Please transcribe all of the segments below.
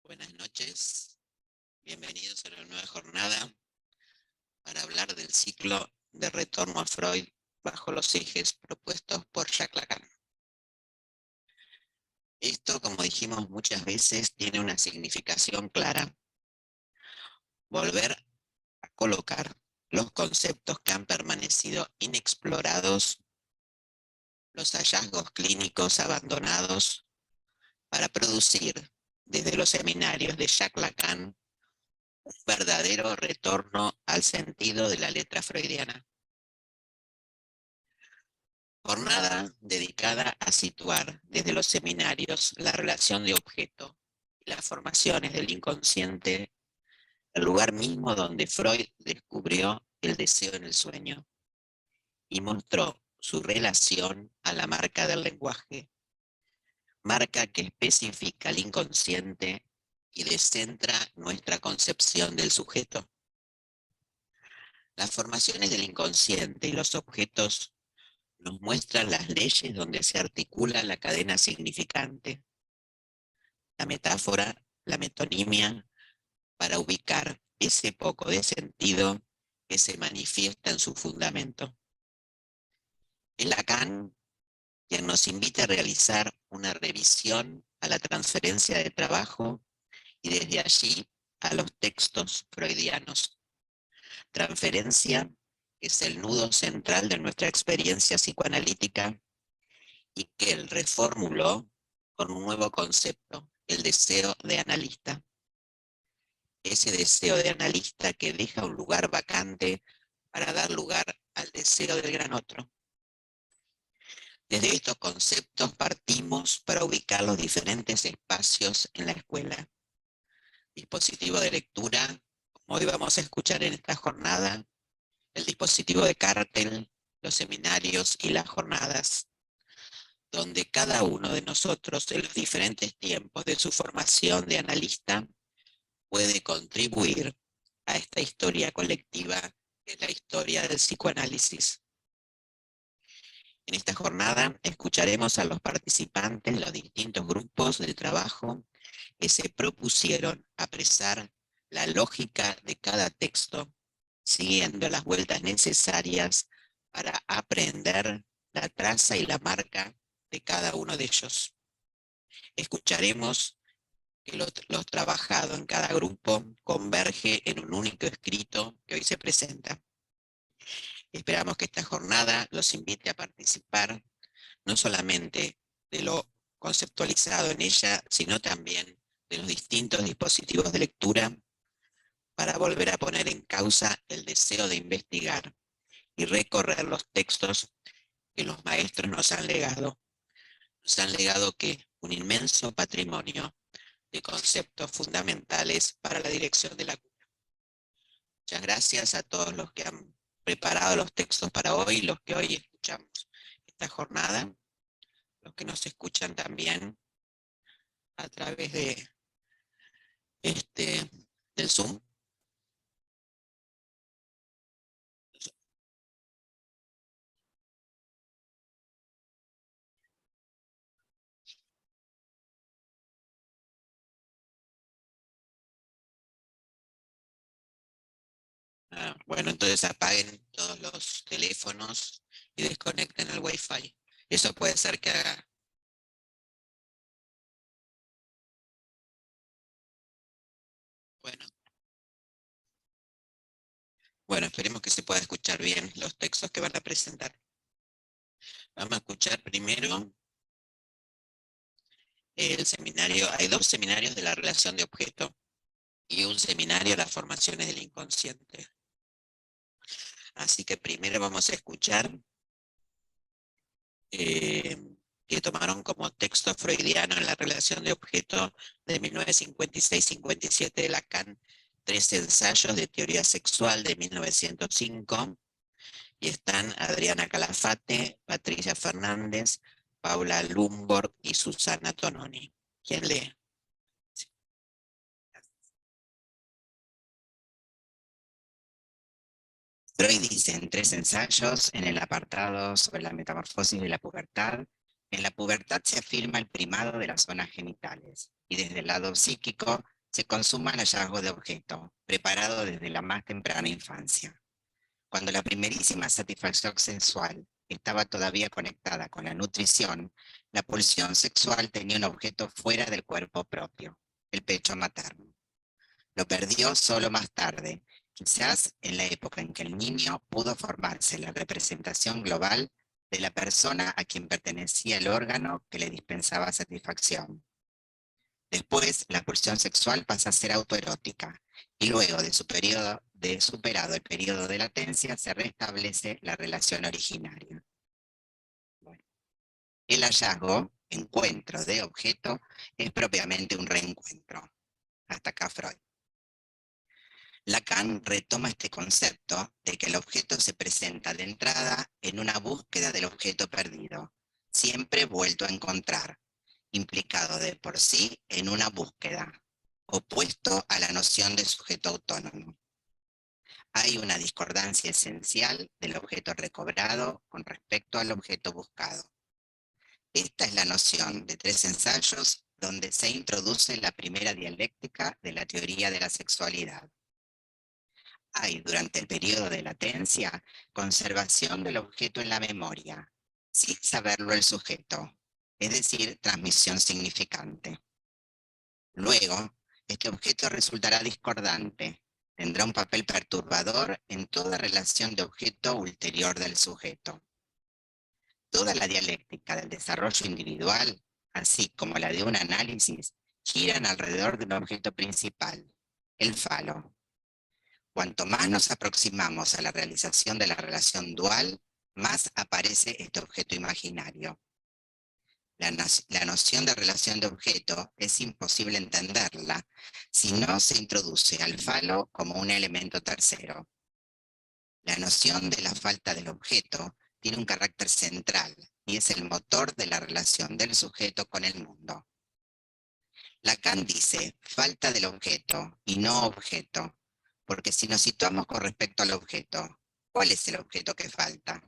Buenas noches, bienvenidos a una nueva jornada para hablar del ciclo de retorno a Freud bajo los ejes propuestos por Jacques Lacan. Esto, como dijimos muchas veces, tiene una significación clara. Volver a colocar los conceptos que han permanecido inexplorados, los hallazgos clínicos abandonados, para producir desde los seminarios de Jacques Lacan un verdadero retorno al sentido de la letra freudiana. Jornada dedicada a situar desde los seminarios la relación de objeto y las formaciones del inconsciente, el lugar mismo donde Freud descubrió el deseo en el sueño y mostró su relación a la marca del lenguaje, marca que especifica el inconsciente y descentra nuestra concepción del sujeto. Las formaciones del inconsciente y los objetos nos muestran las leyes donde se articula la cadena significante, la metáfora, la metonimia, para ubicar ese poco de sentido que se manifiesta en su fundamento. Es Lacan quien nos invita a realizar una revisión a la transferencia de trabajo y desde allí a los textos freudianos. Transferencia es el nudo central de nuestra experiencia psicoanalítica y que él reformuló con un nuevo concepto, el deseo de analista. Ese deseo de analista que deja un lugar vacante para dar lugar al deseo del gran otro. Desde estos conceptos partimos para ubicar los diferentes espacios en la escuela. Dispositivo de lectura, como hoy vamos a escuchar en esta jornada, el dispositivo de cártel, los seminarios y las jornadas, donde cada uno de nosotros en los diferentes tiempos de su formación de analista puede contribuir a esta historia colectiva que es la historia del psicoanálisis. En esta jornada escucharemos a los participantes de los distintos grupos de trabajo que se propusieron apresar la lógica de cada texto, siguiendo las vueltas necesarias para aprender la traza y la marca de cada uno de ellos. Escucharemos que lo trabajado en cada grupo converge en un único escrito que hoy se presenta. Esperamos que esta jornada los invite a participar no solamente de lo conceptualizado en ella, sino también de los distintos dispositivos de lectura para volver a poner en causa el deseo de investigar y recorrer los textos que los maestros nos han legado. Nos han legado que un inmenso patrimonio de conceptos fundamentales para la dirección de la cura. Muchas gracias a todos los que han preparado los textos para hoy y los que hoy escuchamos esta jornada, los que nos escuchan también a través de del Zoom. Bueno, entonces apaguen todos los teléfonos y desconecten el Wi-Fi. Eso puede ser que haga. Bueno, esperemos que se pueda escuchar bien los textos que van a presentar. Vamos a escuchar primero el seminario. Hay dos seminarios de la relación de objeto y un seminario de las formaciones del inconsciente. Así que primero vamos a escuchar que tomaron como texto freudiano en la relación de objeto de 1956-57 de Lacan, 3 ensayos de teoría sexual de 1905, y están Adriana Calafate, Patricia Fernández, Paula Lumborg y Susana Tononi. ¿Quién lee? Freud dice en 3 ensayos, en el apartado sobre la metamorfosis de la pubertad: en la pubertad se afirma el primado de las zonas genitales, y desde el lado psíquico Se consuma el hallazgo de objeto, preparado desde la más temprana infancia. Cuando la primerísima satisfacción sexual estaba todavía conectada con la nutrición, la pulsión sexual tenía un objeto fuera del cuerpo propio, el pecho materno. Lo perdió solo más tarde, quizás en la época en que el niño pudo formarse la representación global de la persona a quien pertenecía el órgano que le dispensaba satisfacción. Después, la pulsión sexual pasa a ser autoerótica, y luego de superado el periodo de latencia, se restablece la relación originaria. Bueno, el hallazgo, encuentro de objeto, es propiamente un reencuentro. Hasta acá Freud. Lacan retoma este concepto de que el objeto se presenta de entrada en una búsqueda del objeto perdido, siempre vuelto a encontrar, implicado de por sí en una búsqueda, opuesto a la noción de sujeto autónomo. Hay una discordancia esencial del objeto recobrado con respecto al objeto buscado. Esta es la noción de tres ensayos donde se introduce la primera dialéctica de la teoría de la sexualidad. Hay, durante el periodo de latencia, conservación del objeto en la memoria, sin saberlo el sujeto, es decir, transmisión significante. Luego, este objeto resultará discordante, tendrá un papel perturbador en toda relación de objeto ulterior del sujeto. Toda la dialéctica del desarrollo individual, así como la de un análisis, giran alrededor de un objeto principal, el falo. Cuanto más nos aproximamos a la realización de la relación dual, más aparece este objeto imaginario. La noción de relación de objeto es imposible entenderla si no se introduce al falo como un elemento tercero. La noción de la falta del objeto tiene un carácter central y es el motor de la relación del sujeto con el mundo. Lacan dice falta del objeto y no objeto, porque si nos situamos con respecto al objeto, ¿cuál es el objeto que falta?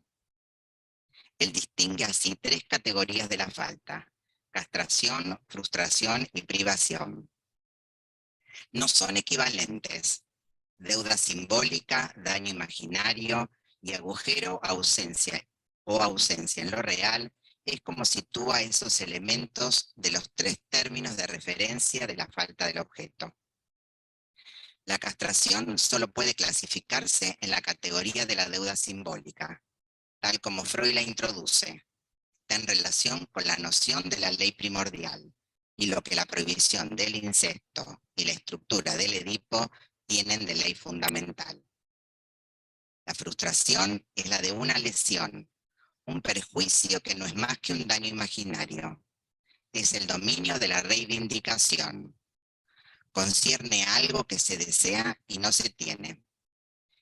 Él distingue así tres categorías de la falta: castración, frustración y privación. No son equivalentes. Deuda simbólica, daño imaginario y agujero, ausencia o ausencia en lo real, es como sitúa esos elementos de los tres términos de referencia de la falta del objeto. La castración solo puede clasificarse en la categoría de la deuda simbólica, tal como Freud la introduce. Está en relación con la noción de la ley primordial y lo que la prohibición del incesto y la estructura del Edipo tienen de ley fundamental. La frustración es la de una lesión, un perjuicio que no es más que un daño imaginario. Es el dominio de la reivindicación. Concierne a algo que se desea y no se tiene.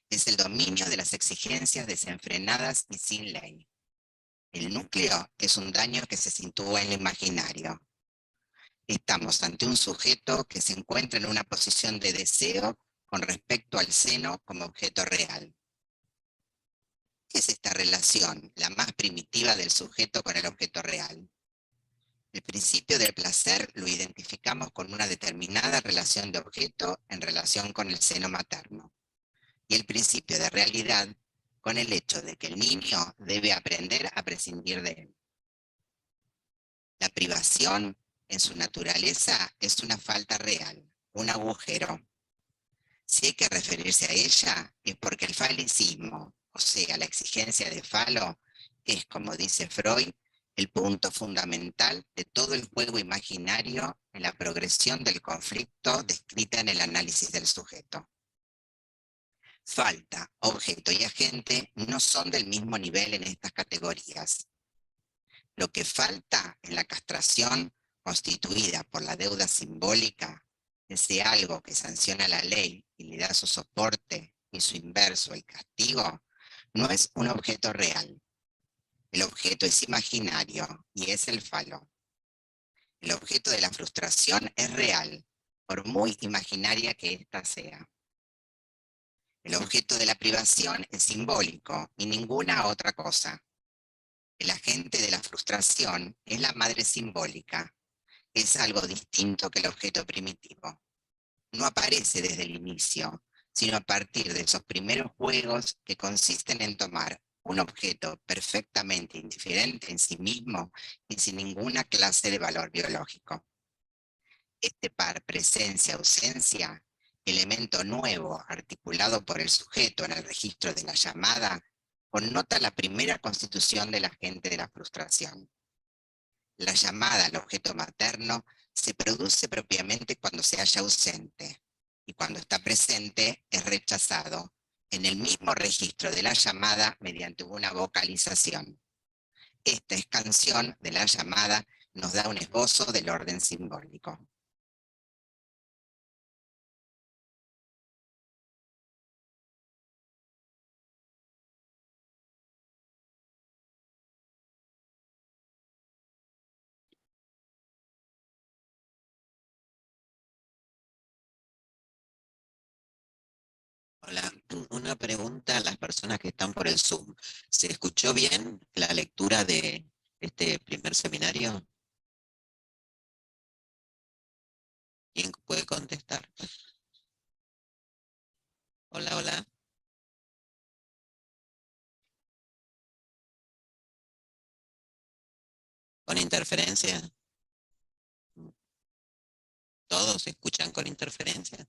Es el dominio de las exigencias desenfrenadas y sin ley. El núcleo es un daño que se sitúa en lo imaginario. Estamos ante un sujeto que se encuentra en una posición de deseo con respecto al seno como objeto real. ¿Qué es esta relación, la más primitiva del sujeto con el objeto real? El principio del placer lo identificamos con una determinada relación de objeto en relación con el seno materno. Y el principio de realidad con el hecho de que el niño debe aprender a prescindir de él. La privación, en su naturaleza, es una falta real, un agujero. Si hay que referirse a ella, es porque el falicismo, o sea, la exigencia de falo, es, como dice Freud, el punto fundamental de todo el juego imaginario en la progresión del conflicto descrita en el análisis del sujeto. Falta, objeto y agente no son del mismo nivel en estas categorías. Lo que falta en la castración constituida por la deuda simbólica, ese algo que sanciona la ley y le da su soporte y su inverso, el castigo, no es un objeto real. El objeto es imaginario y es el falo. El objeto de la frustración es real, por muy imaginaria que ésta sea. El objeto de la privación es simbólico y ninguna otra cosa. El agente de la frustración es la madre simbólica. Es algo distinto que el objeto primitivo. no aparece desde el inicio, sino a partir de esos primeros juegos que consisten en tomar un objeto perfectamente indiferente en sí mismo y sin ninguna clase de valor biológico. Este par presencia-ausencia, elemento nuevo articulado por el sujeto en el registro de la llamada, connota la primera constitución del agente de la frustración. La llamada al objeto materno se produce propiamente cuando se halla ausente, y cuando está presente es rechazado en el mismo registro de la llamada mediante una vocalización. Esta expansión de la llamada nos da un esbozo del orden simbólico. Hola, una pregunta a las personas que están por el Zoom. ¿Se escuchó bien la lectura de este primer seminario? ¿Quién puede contestar? Hola, hola. ¿Con interferencia? ¿Todos se escuchan con interferencia?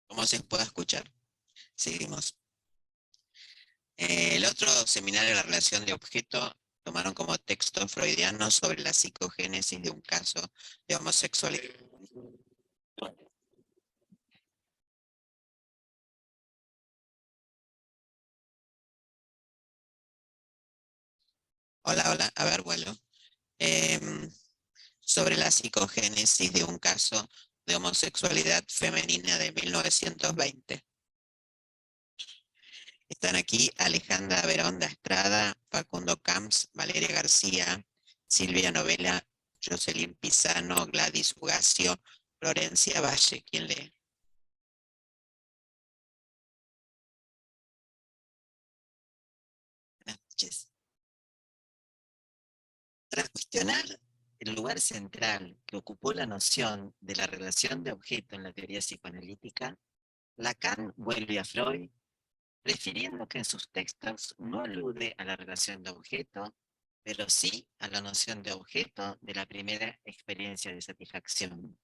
¿Cómo se puede escuchar? Seguimos. El otro seminario, la relación de objeto, tomaron como texto freudiano sobre la psicogénesis de un caso de homosexualidad. Hola, hola, a ver, vuelo. Em, Sobre la psicogénesis de un caso de homosexualidad femenina de 1920. Están aquí Alejandra Veronda Estrada, Facundo Camps, Valeria García, Silvia Novela, Jocelyn Pisano, Gladys Ugacio, Florencia Valle. ¿Quién lee? Buenas noches. Tras cuestionar el lugar central que ocupó la noción de la relación de objeto en la teoría psicoanalítica, Lacan vuelve a Freud, refiriendo que en sus textos no alude a la relación de objeto, pero sí a la noción de objeto de la primera experiencia de satisfacción,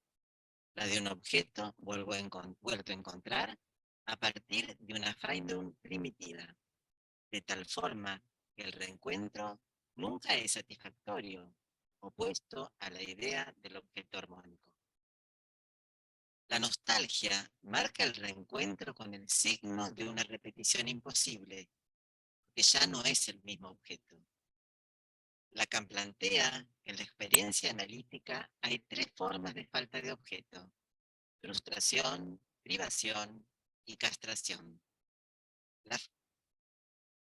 la de un objeto vuelto a encontrar a partir de una findung primitiva, de tal forma que el reencuentro nunca es satisfactorio, opuesto a la idea del objeto armónico. La nostalgia marca el reencuentro con el signo de una repetición imposible, que ya no es el mismo objeto. Lacan plantea que en la experiencia analítica hay tres formas de falta de objeto: frustración, privación y castración. La,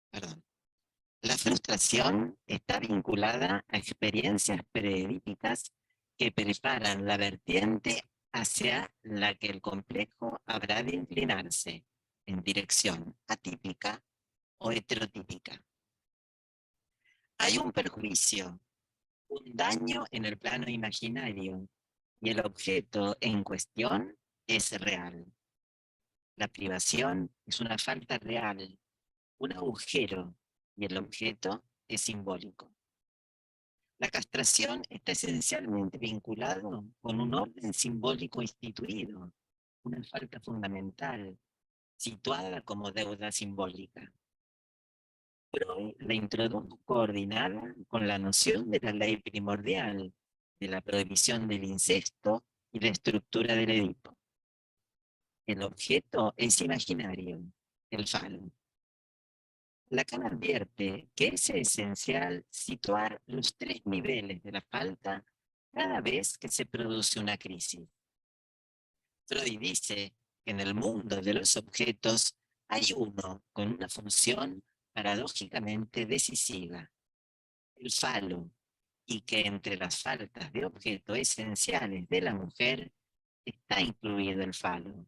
perdón. La frustración está vinculada a experiencias preedípicas que preparan la vertiente hacia la que el complejo habrá de inclinarse en dirección atípica o heterotípica. Hay un perjuicio, un daño en el plano imaginario, y el objeto en cuestión es real. La privación es una falta real, un agujero, y el objeto es simbólico. La castración está esencialmente vinculado con un orden simbólico instituido, una falta fundamental, situada como deuda simbólica. Freud la introdujo coordinada con la noción de la ley primordial, de la prohibición del incesto y la estructura del Edipo. El objeto es imaginario, el falo. Lacan advierte que es esencial situar los tres niveles de la falta cada vez que se produce una crisis. Freud dice que en el mundo de los objetos hay uno con una función paradójicamente decisiva, el falo, y que entre las faltas de objeto esenciales de la mujer está incluido el falo,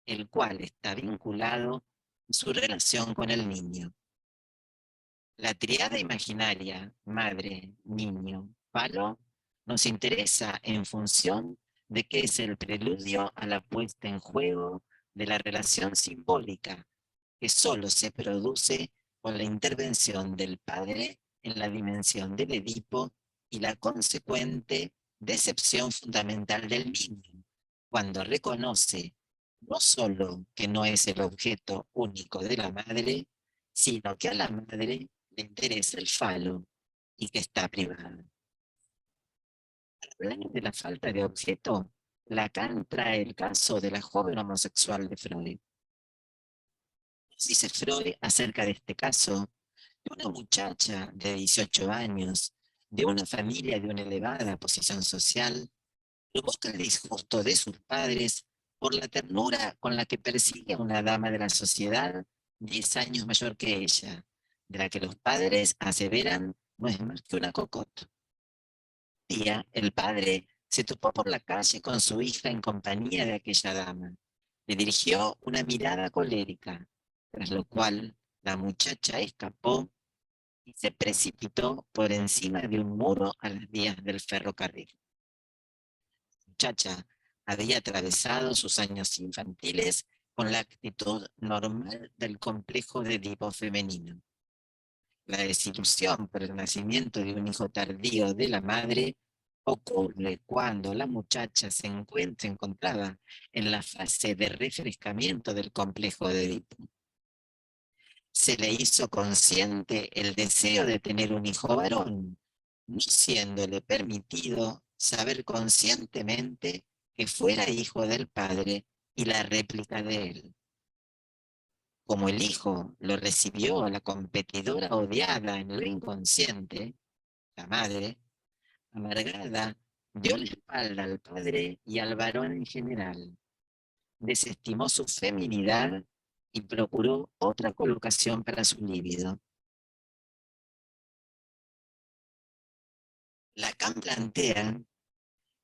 el cual está vinculado a su relación con el niño. La triada imaginaria, madre, niño, falo, nos interesa en función de que es el preludio a la puesta en juego de la relación simbólica, que solo se produce con la intervención del padre en la dimensión del Edipo y la consecuente decepción fundamental del niño, cuando reconoce no solo que no es el objeto único de la madre, sino que a la madre le interesa el falo y que está privada. Hablando de la falta de objeto, Lacan trae el caso de la joven homosexual de Freud. Dice Freud acerca de este caso de una muchacha de 18 años, de una familia de una elevada posición social, provoca el disgusto de sus padres por la ternura con la que persigue a una dama de la sociedad 10 años mayor que ella, de la que los padres aseveran no es más que una cocotte. Un día, el padre se topó por la calle con su hija en compañía de aquella dama. Le dirigió una mirada colérica, tras lo cual la muchacha escapó y se precipitó por encima de un muro a las vías del ferrocarril. La muchacha había atravesado sus años infantiles con la actitud normal del complejo de Edipo femenino. La desilusión por el nacimiento de un hijo tardío de la madre ocurre cuando la muchacha se encontraba en la fase de refrescamiento del complejo de Edipo. Se le hizo consciente el deseo de tener un hijo varón, no siéndole permitido saber conscientemente que fuera hijo del padre y la réplica de él. Como el hijo lo recibió a la competidora odiada en lo inconsciente, la madre, amargada, dio la espalda al padre y al varón en general. Desestimó su feminidad y procuró otra colocación para su líbido. Lacan plantea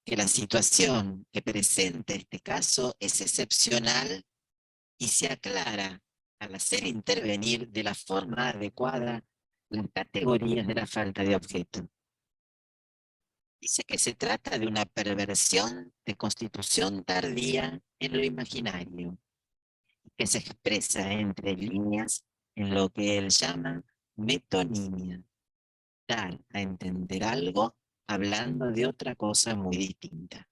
que la situación que presenta este caso es excepcional y se aclara al hacer intervenir de la forma adecuada las categorías de la falta de objeto. Dice que se trata de una perversión de constitución tardía en lo imaginario, que se expresa entre líneas en lo que él llama metonimia, dar a entender algo hablando de otra cosa muy distinta.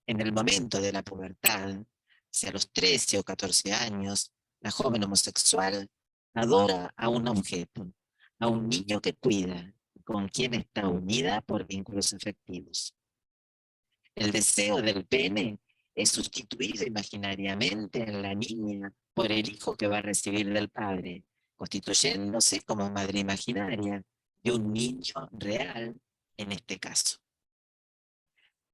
En el momento de la pubertad, hacia los 13 o 14 años, la joven homosexual adora a un objeto, a un niño que cuida, con quien está unida por vínculos afectivos. El deseo del pene es sustituido imaginariamente en la niña por el hijo que va a recibir del padre, constituyéndose como madre imaginaria de un niño real en este caso.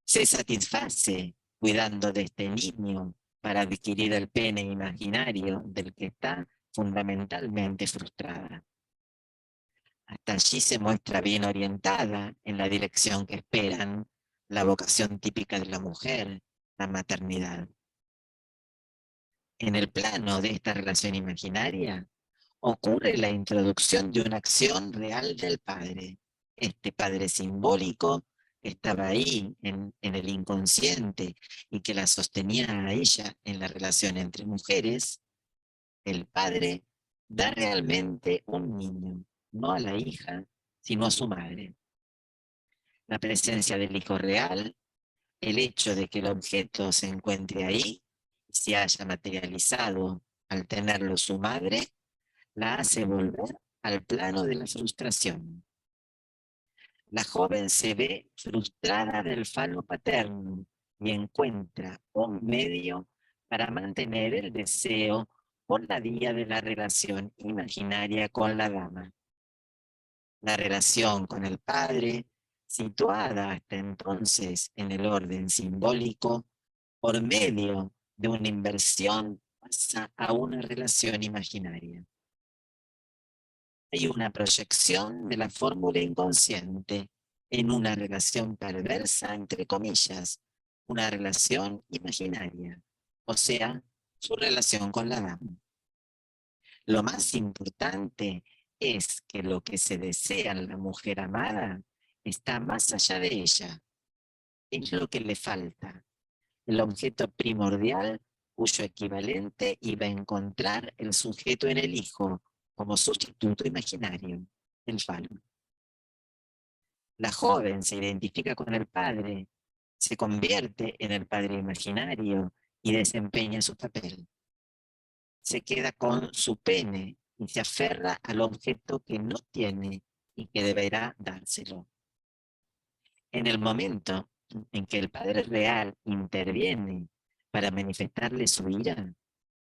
Se satisface cuidando de este niño para adquirir el pene imaginario del que está fundamentalmente frustrada. Hasta allí se muestra bien orientada en la dirección que esperan, la vocación típica de la mujer, la maternidad. En el plano de esta relación imaginaria, ocurre la introducción de una acción real del padre. Este padre simbólico que estaba ahí en el inconsciente y que la sostenía a ella en la relación entre mujeres, el padre da realmente un niño, no a la hija, sino a su madre. La presencia del hijo real, el hecho de que el objeto se encuentre ahí y se haya materializado al tenerlo su madre, la hace volver al plano de la frustración. La joven se ve frustrada del falo paterno y encuentra un medio para mantener el deseo por la vía de la relación imaginaria con la dama. La relación con el padre, situada hasta entonces en el orden simbólico, por medio de una inversión pasa a una relación imaginaria. Hay una proyección de la fórmula inconsciente en una relación perversa, entre comillas, una relación imaginaria, o sea, su relación con la dama. Lo más importante es que lo que se desea en la mujer amada está más allá de ella. Es lo que le falta, el objeto primordial cuyo equivalente iba a encontrar el sujeto en el hijo como sustituto imaginario, el falo. La joven se identifica con el padre, se convierte en el padre imaginario y desempeña su papel. Se queda con su pene y se aferra al objeto que no tiene y que deberá dárselo. En el momento en que el padre real interviene para manifestarle su ira,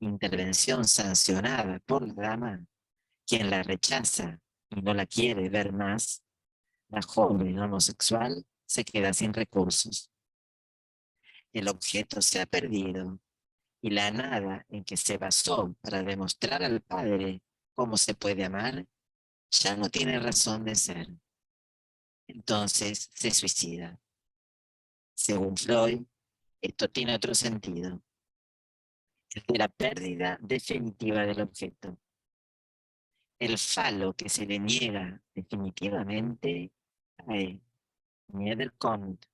intervención sancionada por la dama, quien la rechaza y no la quiere ver más, la joven homosexual se queda sin recursos. El objeto se ha perdido y la nada en que se basó para demostrar al padre cómo se puede amar ya no tiene razón de ser. Entonces se suicida. Según Freud, esto tiene otro sentido, el de la pérdida definitiva del objeto. El falo que se le niega definitivamente cae. Niederkommt.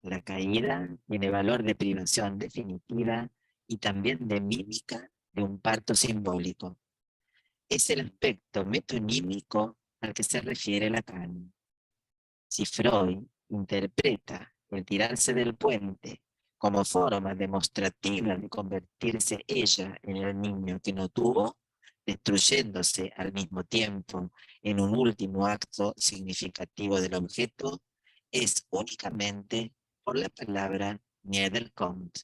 La caída tiene valor de privación definitiva y también de mímica de un parto simbólico. Es el aspecto metonímico al que se refiere Lacan. Si Freud interpreta el tirarse del puente como forma demostrativa de convertirse ella en el niño que no tuvo, destruyéndose al mismo tiempo en un último acto significativo del objeto, es únicamente por la palabra Niederkommt.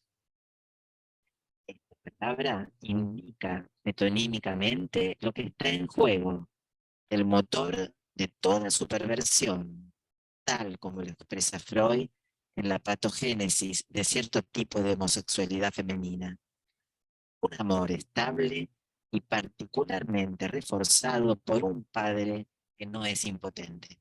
Esta palabra indica metonímicamente lo que está en juego, el motor de toda su perversión, tal como lo expresa Freud en la patogénesis de cierto tipo de homosexualidad femenina. Un amor estable y particularmente reforzado por un padre que no es impotente.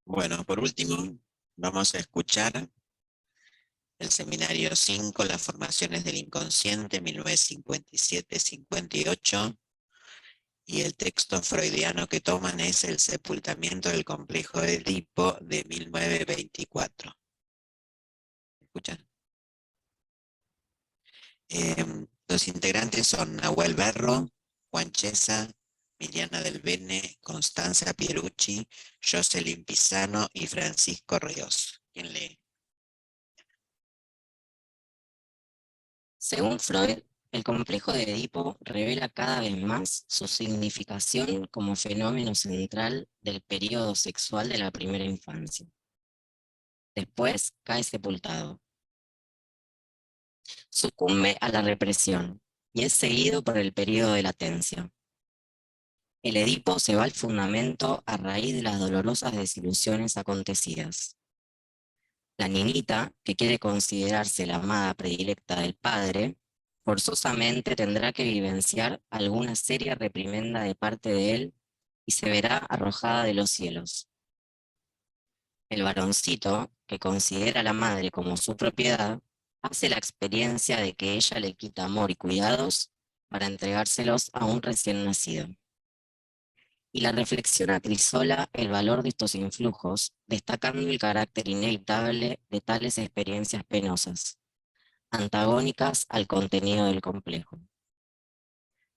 Bueno, por último, vamos a escuchar el seminario 5, Las formaciones del inconsciente, 1957-58, y el texto freudiano que toman es El sepultamiento del complejo de Edipo de 1924. ¿Escuchan? Los integrantes son Nahuel Berro, Juan Chesa, Miriana del Bene, Constanza Pierucci, Jocelyn Pisano y Francisco Ríos. ¿Quién lee? Según Freud, el complejo de Edipo revela cada vez más su significación como fenómeno central del período sexual de la primera infancia. Después cae sepultado. Sucumbe a la represión y es seguido por el período de latencia. El Edipo se va al fundamento a raíz de las dolorosas desilusiones acontecidas. La niñita, que quiere considerarse la amada predilecta del padre, forzosamente tendrá que vivenciar alguna seria reprimenda de parte de él y se verá arrojada de los cielos. El varoncito, que considera a la madre como su propiedad, hace la experiencia de que ella le quita amor y cuidados para entregárselos a un recién nacido. Y la reflexión acrisola el valor de estos influjos, destacando el carácter inevitable de tales experiencias penosas, antagónicas al contenido del complejo.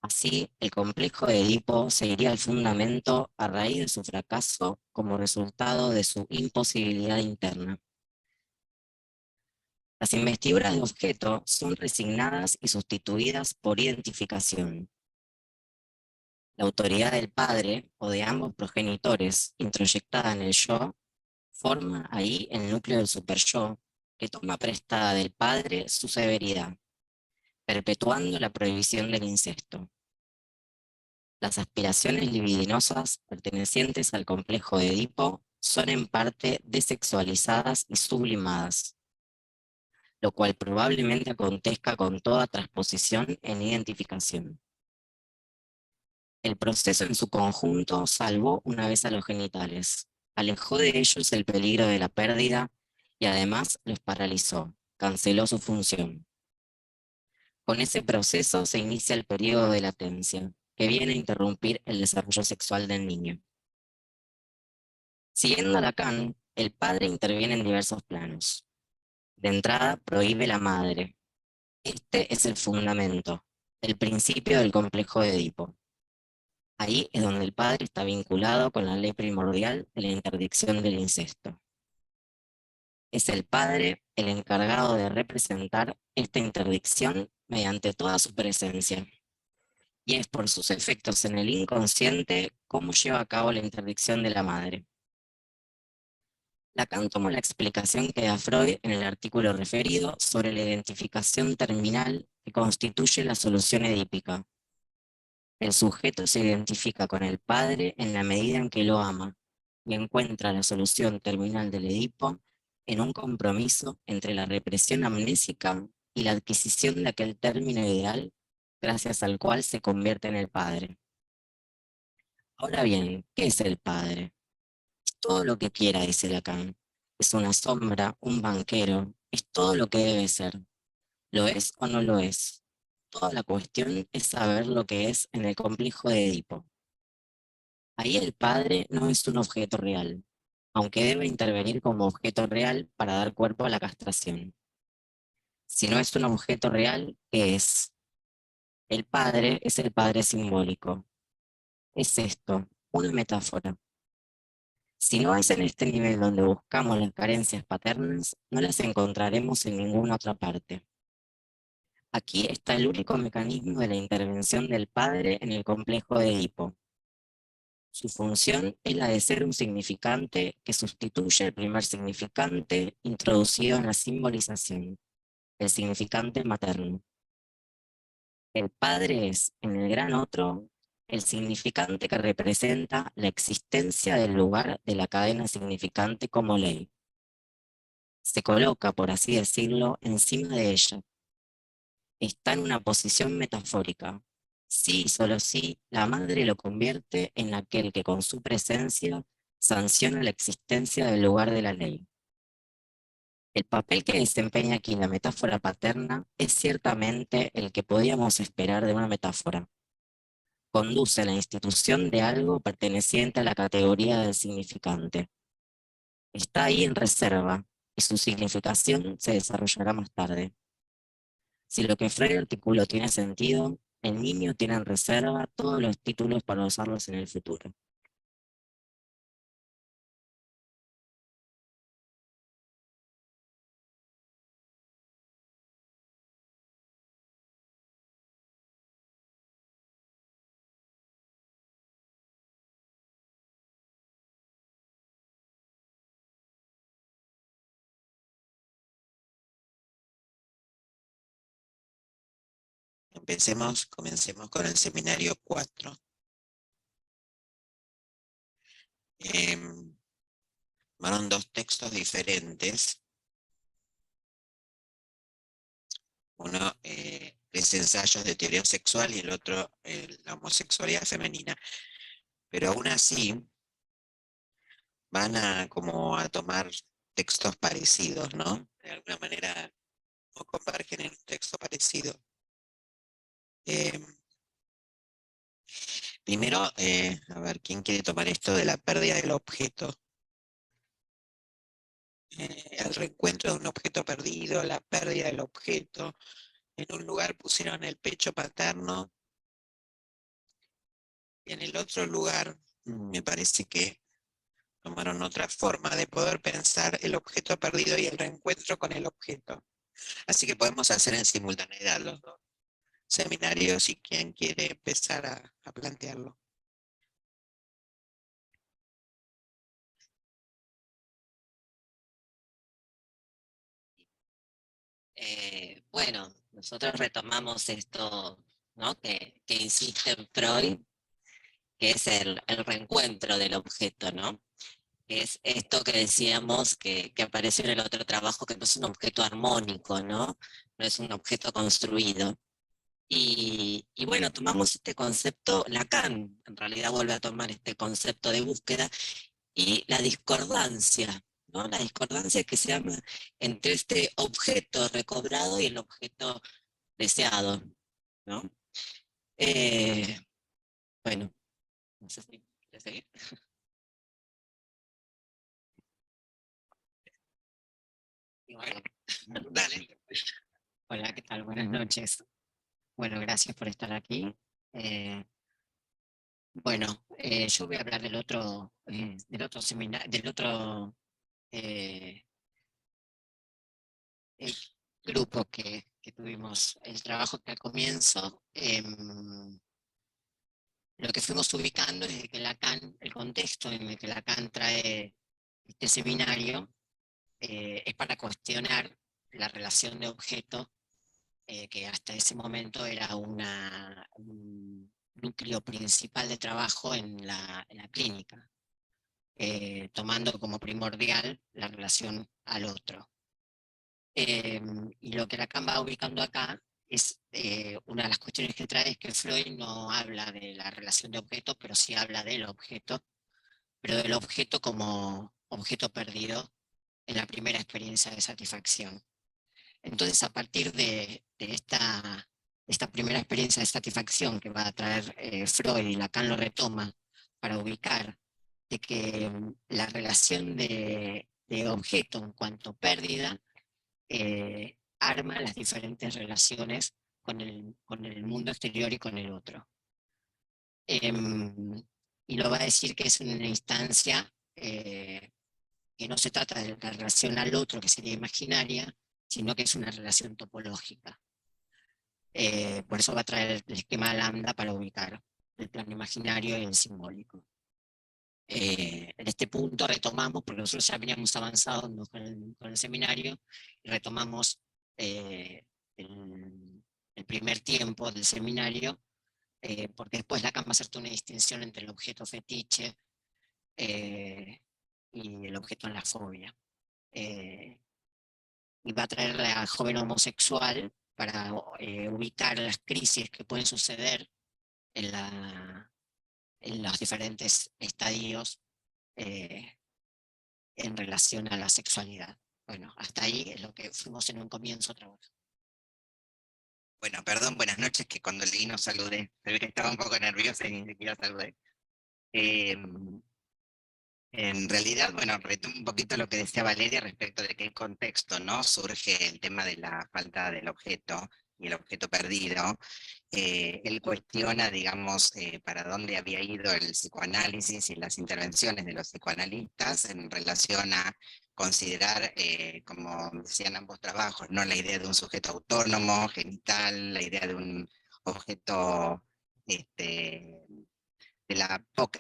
Así, el complejo de Edipo se iría al fundamento a raíz de su fracaso como resultado de su imposibilidad interna. Las investiduras de objeto son resignadas y sustituidas por identificación. La autoridad del padre o de ambos progenitores, introyectada en el yo, forma ahí el núcleo del superyo, que toma prestada del padre su severidad, perpetuando la prohibición del incesto. Las aspiraciones libidinosas pertenecientes al complejo de Edipo son en parte desexualizadas y sublimadas, lo cual probablemente acontezca con toda transposición en identificación. El proceso en su conjunto salvó una vez a los genitales, alejó de ellos el peligro de la pérdida y además los paralizó, canceló su función. Con ese proceso se inicia el periodo de latencia, que viene a interrumpir el desarrollo sexual del niño. Siguiendo a Lacan, el padre interviene en diversos planos. De entrada, prohíbe la madre. Este es el fundamento, el principio del complejo de Edipo. Ahí es donde el padre está vinculado con la ley primordial de la interdicción del incesto. Es el padre el encargado de representar esta interdicción mediante toda su presencia. Y es por sus efectos en el inconsciente cómo lleva a cabo la interdicción de la madre. Lacan toma la explicación que da Freud en el artículo referido sobre la identificación terminal que constituye la solución edípica. El sujeto se identifica con el padre en la medida en que lo ama y encuentra la solución terminal del Edipo en un compromiso entre la represión amnésica y la adquisición de aquel término ideal gracias al cual se convierte en el padre. Ahora bien, ¿qué es el padre? Es todo lo que quiera, dice Lacan. Es una sombra, un banquero, es todo lo que debe ser. ¿Lo es o no lo es? Toda la cuestión es saber lo que es en el complejo de Edipo. Ahí el padre no es un objeto real, aunque debe intervenir como objeto real para dar cuerpo a la castración. Si no es un objeto real, ¿qué es? El padre es el padre simbólico. Es esto, una metáfora. Si no es en este nivel donde buscamos las carencias paternas, no las encontraremos en ninguna otra parte. Aquí está el único mecanismo de la intervención del padre en el complejo de Edipo. Su función es la de ser un significante que sustituye el primer significante introducido en la simbolización, el significante materno. El padre es, en el gran otro, el significante que representa la existencia del lugar de la cadena significante como ley. Se coloca, por así decirlo, encima de ella. Está en una posición metafórica. Sí y solo sí, la madre lo convierte en aquel que con su presencia sanciona la existencia del lugar de la ley. El papel que desempeña aquí la metáfora paterna es ciertamente el que podíamos esperar de una metáfora. Conduce a la institución de algo perteneciente a la categoría del significante. Está ahí en reserva, y su significación se desarrollará más tarde. Si lo que Freud articuló tiene sentido, el niño tiene en reserva todos los títulos para usarlos en el futuro. Comencemos con el seminario 4. Fueron dos textos diferentes. Uno, tres ensayos de teoría sexual y el otro, la homosexualidad femenina. Pero aún así, van a como a tomar textos parecidos, ¿no? De alguna manera, o convergen en un texto parecido. Eh, Primero, a ver, ¿quién quiere tomar esto de la pérdida del objeto? El reencuentro de un objeto perdido, la pérdida del objeto. En un lugar pusieron el pecho paterno y en el otro lugar me parece que tomaron otra forma de poder pensar el objeto perdido y el reencuentro con el objeto. Así que podemos hacer en simultaneidad los dos seminarios y quien quiere empezar a plantearlo. Bueno, nosotros retomamos esto, ¿no? que insiste en Freud, que es el reencuentro del objeto, ¿no? Que es esto que decíamos que apareció en el otro trabajo, que no es un objeto armónico, ¿no? No es un objeto construido. Y bueno, tomamos este concepto, Lacan en realidad vuelve a tomar este concepto de búsqueda y la discordancia, ¿no? La discordancia que se llama entre este objeto recobrado y el objeto deseado, ¿no? Eh, bueno, no sé si quieres seguir. Y bueno, Dale. hola, ¿qué tal? Buenas noches. Bueno, gracias por estar aquí. Eh, bueno, yo voy a hablar del otro seminario, del otro eh, eh, grupo que tuvimos, el trabajo que al comienzo, lo que fuimos ubicando es que Lacan, el contexto en el que Lacan trae este seminario, es para cuestionar la relación de objeto, que hasta ese momento era un núcleo principal de trabajo en la clínica, tomando como primordial la relación al otro. Y lo que Lacan va ubicando acá es, una de las cuestiones que trae es que Freud no habla de la relación de objetos, pero sí habla del objeto, pero del objeto como objeto perdido en la primera experiencia de satisfacción. Entonces, a partir de esta primera experiencia de satisfacción que va a traer Freud, y Lacan lo retoma para ubicar de que la relación de objeto en cuanto pérdida arma las diferentes relaciones con el mundo exterior y con el otro. Y lo va a decir que es una instancia, que no se trata de la relación al otro, que sería imaginaria, sino que es una relación topológica. Por eso va a traer el esquema lambda para ubicar el plano imaginario y el simbólico. En este punto retomamos, porque nosotros ya veníamos avanzado con el seminario, y retomamos eh, el primer tiempo del seminario, porque después Lacan va a hacerte una distinción entre el objeto fetiche eh, y el objeto en la fobia. Eh, y va a traer a la joven homosexual para ubicar las crisis que pueden suceder en, en los diferentes estadios eh, en relación a la sexualidad. Bueno, hasta ahí es lo que fuimos en un comienzo trabajando. Bueno, perdón, buenas noches, que cuando leí no saludé. Se ve que estaba un poco nerviosa y ni siquiera saludé. Eh, en realidad, bueno, retomo un poquito lo que decía Valeria respecto de qué contexto, ¿no? Surge el tema de la falta del objeto y el objeto perdido. Él cuestiona, digamos, para dónde había ido el psicoanálisis y las intervenciones de los psicoanalistas en relación a considerar, como decían ambos trabajos, ¿no? La idea de un sujeto autónomo, genital, la idea de un objeto, este,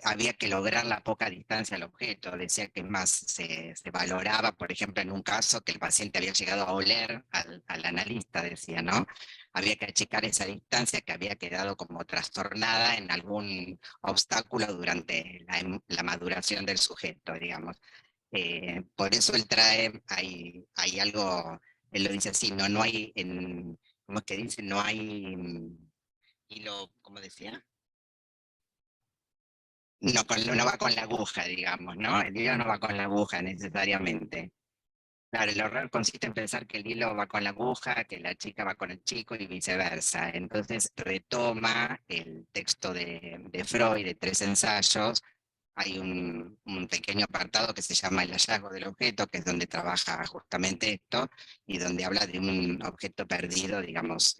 había que lograr la poca distancia al objeto. Decía que más se valoraba, por ejemplo, en un caso que el paciente había llegado a oler al analista, decía, ¿no? Había que achicar esa distancia que había quedado como trastornada en algún obstáculo durante la maduración del sujeto, digamos. Por eso él trae, hay algo, él lo dice así, no hay, ¿cómo es que dice? No hay hilo, ¿cómo decía? No, no va con la aguja, digamos, ¿no? El hilo no va con la aguja necesariamente. Claro, el horror consiste en pensar que el hilo va con la aguja, que la chica va con el chico y viceversa. Entonces retoma el texto de Freud, de tres ensayos. Hay un pequeño apartado que se llama El hallazgo del objeto, que es donde trabaja justamente esto, y donde habla de un objeto perdido, digamos,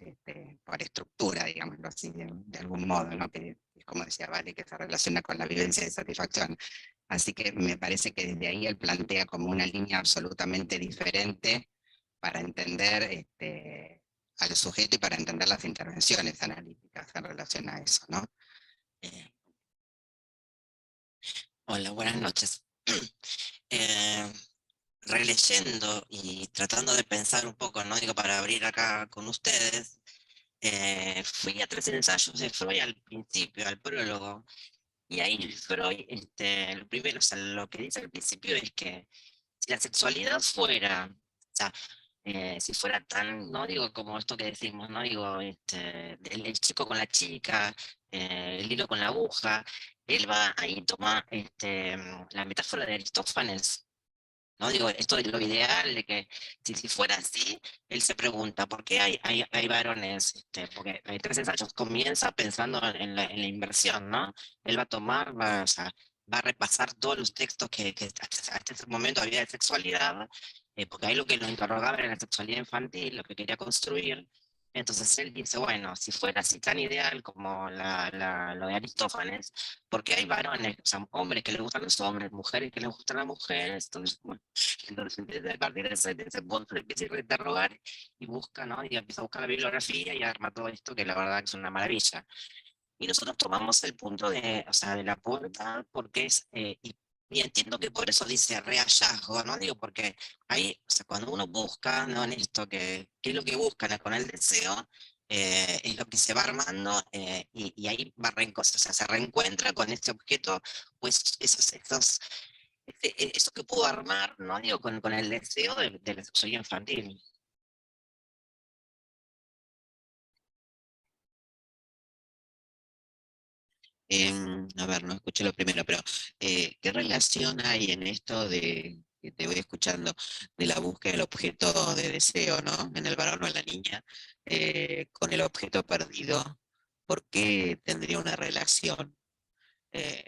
por estructura, digámoslo así, de algún modo, ¿no? Que, como decía Vale, que se relaciona con la vivencia de satisfacción. Así que me parece que desde ahí él plantea como una línea absolutamente diferente para entender al sujeto y para entender las intervenciones analíticas en relación a eso, ¿no? Eh, Hola, buenas noches. Eh, releyendo y tratando de pensar un poco, ¿no? Digo, para abrir acá con ustedes, fui a 3 ensayos de Freud al principio, al prólogo, y ahí Freud, lo primero, o sea, lo que dice al principio es que si la sexualidad fuera, o sea, si fuera tan, no digo como esto que decimos, no digo, el chico con la chica, el hilo con la aguja, él va ahí, toma la metáfora de Aristófanes, no digo, esto es lo ideal, de que si fuera así, él se pregunta, ¿por qué hay varones? Porque hay 3 ensayos, comienza pensando en la inversión, ¿no? Él va a tomar, o sea, va a repasar todos los textos que hasta ese momento había de sexualidad, porque ahí lo que lo interrogaba era la sexualidad infantil, lo que quería construir. Entonces él dice, bueno, si fuera así tan ideal como lo de Aristófanes, porque hay varones, o sea, hombres que les gustan los hombres, mujeres que les gustan las mujeres, entonces, bueno, entonces empieza a partir de ese punto, empieza a interrogar y busca, ¿no? Y empieza a buscar la bibliografía y arma todo esto que la verdad que es una maravilla. Y nosotros tomamos el punto de, o sea, de la puerta porque es, y entiendo que por eso dice rehallazgo, ¿no? Digo, porque ahí, o sea, cuando uno busca, ¿no? En esto, que es lo que buscan con el deseo, es lo que se va armando y ahí va o sea, se reencuentra con este objeto, pues eso que pudo armar, ¿no? Digo, con el deseo de la sexualidad infantil. A ver, no escuché lo primero, pero ¿qué relación hay en esto de, que te voy escuchando, de la búsqueda del objeto de deseo, ¿no? En el varón o en la niña, con el objeto perdido? ¿Por qué tendría una relación eh,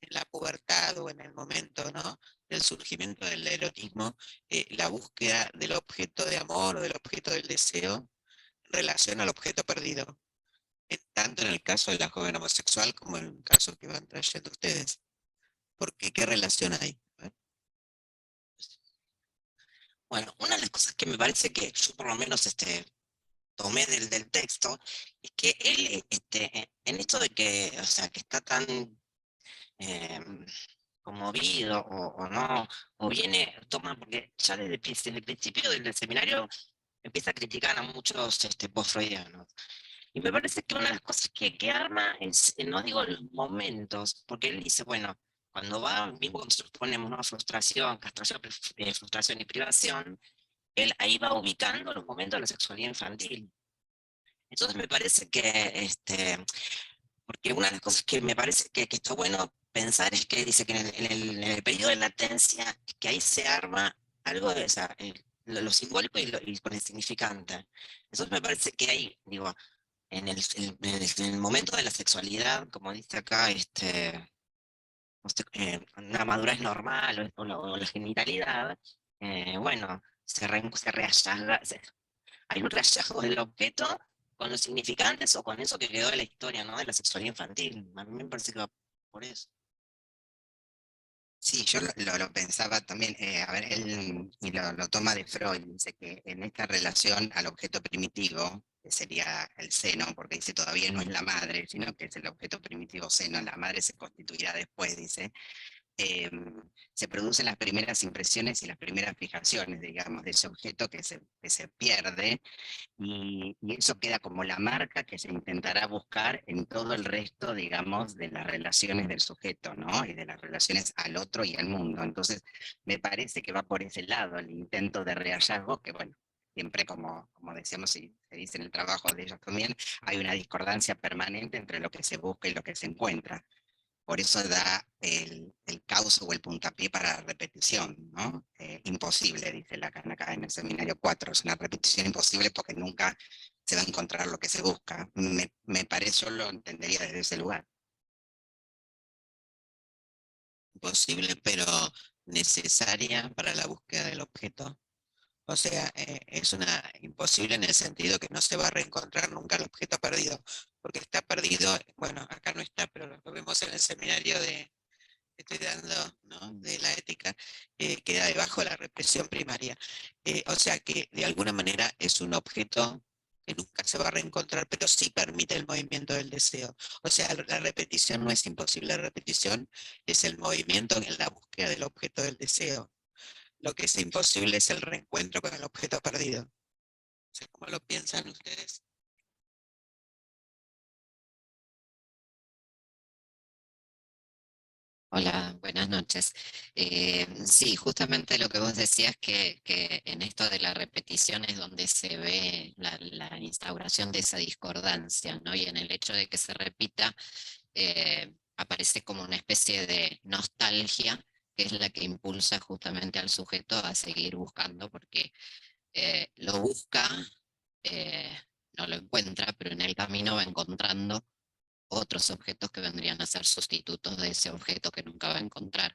en la pubertad o en el momento, ¿no? Del surgimiento del erotismo, la búsqueda del objeto de amor o del objeto del deseo en relación al objeto perdido? Tanto en el caso de la joven homosexual como en el caso que van trayendo ustedes. Porque, ¿qué relación hay? Bueno, una de las cosas que me parece que yo por lo menos tomé del texto es que él, en esto de que, o sea, que está tan eh, conmovido o no, o viene, toma, porque ya desde el principio del seminario empieza a criticar a muchos post-freudianos. Y me parece que una de las cosas que arma es, no digo los momentos, porque él dice, bueno, cuando va, mismo cuando nosotros ponemos una frustración, castración, frustración y privación, él ahí va ubicando los momentos de la sexualidad infantil. Entonces me parece que, porque una de las cosas que me parece que está bueno pensar es que dice que en el periodo de latencia, que ahí se arma algo de esa, lo simbólico y con el significante. Entonces me parece que ahí, digo, en el momento de la sexualidad, como dice acá, una madurez normal o la genitalidad, bueno, se rehallazga, hay un rehallazgo del objeto con los significantes o con eso que quedó de la historia, ¿no? De la sexualidad infantil. A mí me parece que va por eso. Sí, yo lo pensaba también, a ver, él y lo toma de Freud, dice que en esta relación al objeto primitivo, que sería el seno, porque dice todavía no es la madre, sino que es el objeto primitivo seno, la madre se constituirá después, dice, eh, se producen las primeras impresiones y las primeras fijaciones, digamos, de ese objeto que se pierde y eso queda como la marca que se intentará buscar en todo el resto, digamos, de las relaciones del sujeto, ¿no? Y de las relaciones al otro y al mundo. Entonces, me parece que va por ese lado el intento de rehallazgo, que bueno, siempre como decíamos y se dice en el trabajo de ellos también, hay una discordancia permanente entre lo que se busca y lo que se encuentra. Por eso da el causa o el puntapié para la repetición, ¿no? Imposible, dice Lacan acá en el seminario 4, es una repetición imposible porque nunca se va a encontrar lo que se busca. Me parece, yo lo entendería desde ese lugar. Posible, pero necesaria para la búsqueda del objeto. O sea, es una imposible en el sentido que no se va a reencontrar nunca el objeto perdido, porque está perdido, bueno, acá no está, pero lo vemos en el seminario que estoy dando, ¿no? De la ética, queda debajo de la represión primaria. O sea que de alguna manera es un objeto que nunca se va a reencontrar, pero sí permite el movimiento del deseo. O sea, la repetición no es imposible, la repetición es el movimiento en la búsqueda del objeto del deseo. Lo que es imposible es el reencuentro con el objeto perdido. No sé cómo lo piensan ustedes. Hola, buenas noches. Sí, justamente lo que vos decías que en esto de la repetición es donde se ve la instauración de esa discordancia, ¿no? Y en el hecho de que se repita, aparece como una especie de nostalgia, que es la que impulsa justamente al sujeto a seguir buscando, porque lo busca, eh, no lo encuentra, pero en el camino va encontrando otros objetos que vendrían a ser sustitutos de ese objeto que nunca va a encontrar.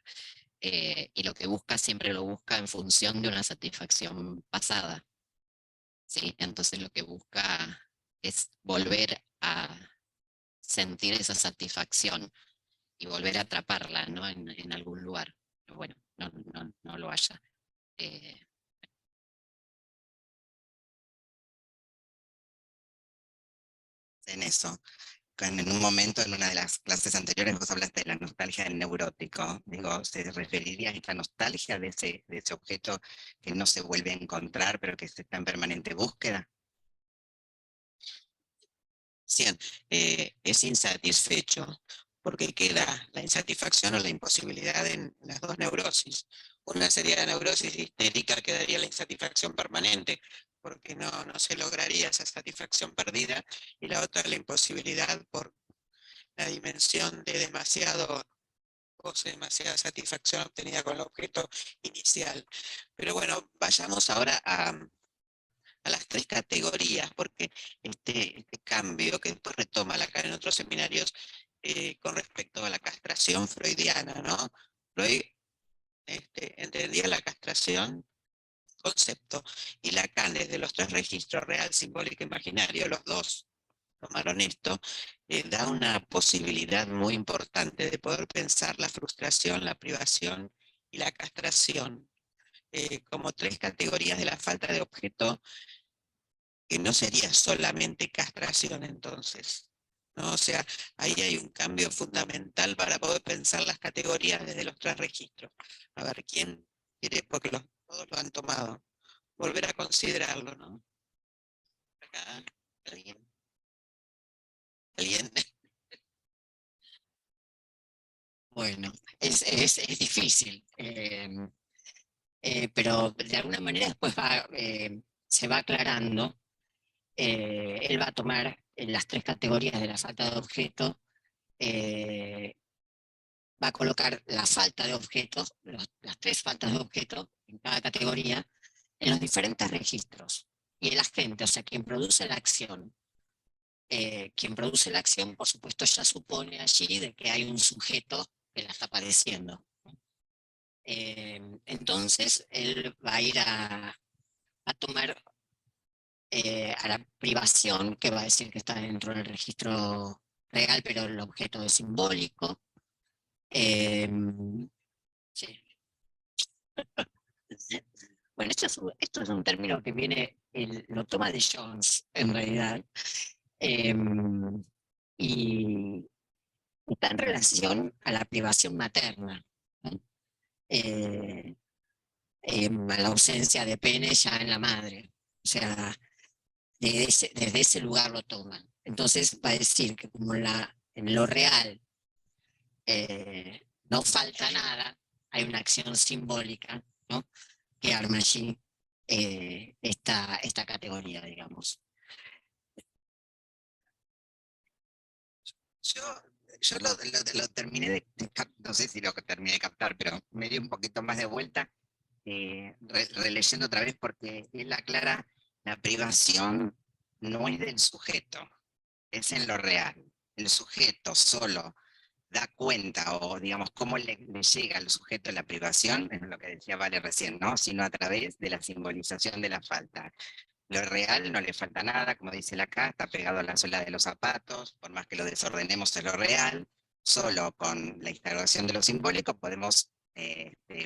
Y lo que busca siempre lo busca en función de una satisfacción pasada. ¿Sí? Entonces lo que busca es volver a sentir esa satisfacción y volver a atraparla, ¿no? En algún lugar. Pero bueno, no lo haya. Eh, En eso. En un momento, en una de las clases anteriores, vos hablaste de la nostalgia del neurótico. Digo, ¿se referiría a esta nostalgia de ese objeto que no se vuelve a encontrar, pero que se está en permanente búsqueda? Sí, es insatisfecho porque queda la insatisfacción o la imposibilidad en las dos neurosis. Una sería la neurosis histérica, que daría la insatisfacción permanente, porque no se lograría esa satisfacción perdida, y la otra la imposibilidad por la dimensión de demasiado goce, demasiada satisfacción obtenida con el objeto inicial. Pero bueno, vayamos ahora a las tres categorías, porque este cambio que después retoma acá en otros seminarios con respecto a la castración freudiana, ¿no? Freud entendía la castración, concepto, y Lacan desde los tres registros, real, simbólico, imaginario, los dos tomaron esto, da una posibilidad muy importante de poder pensar la frustración, la privación y la castración como tres categorías de la falta de objeto, que no sería solamente castración entonces, ¿no? O sea, ahí hay un cambio fundamental para poder pensar las categorías desde los tres registros. A ver, ¿quién quiere? Porque todos lo han tomado. Volver a considerarlo, ¿no? Acá, ¿alguien? ¿Alguien? bueno, es difícil, pero de alguna manera después se va aclarando. Él va a tomar las tres categorías de la falta de objeto, eh, va a colocar la falta de objetos, las tres faltas de objetos en cada categoría, en los diferentes registros. Y el agente, o sea, quien produce la acción, por supuesto, ya supone allí de que hay un sujeto que la está padeciendo. Entonces, él va a ir a tomar a la privación, que va a decir que está dentro del registro real, pero el objeto es simbólico. Sí. Bueno, esto es un término que lo toma de Jones, en realidad, y está en relación a la privación materna, ¿no? A la ausencia de pene ya en la madre. O sea, desde ese lugar lo toman. Entonces va a decir que como en lo real no falta nada, hay una acción simbólica, ¿no? Que arma allí esta categoría, digamos. Yo, yo lo terminé no sé si lo terminé de captar, pero me dio un poquito más de vuelta, releyendo otra vez, porque él aclara: la privación no es del sujeto, es en lo real. El sujeto solo da cuenta, o digamos, cómo le llega al sujeto la privación, es lo que decía Vale recién, ¿no? Sino a través de la simbolización de la falta. Lo real no le falta nada, como dice la acá, está pegado a la suela de los zapatos, por más que lo desordenemos es lo real. Solo con la instauración de lo simbólico podemos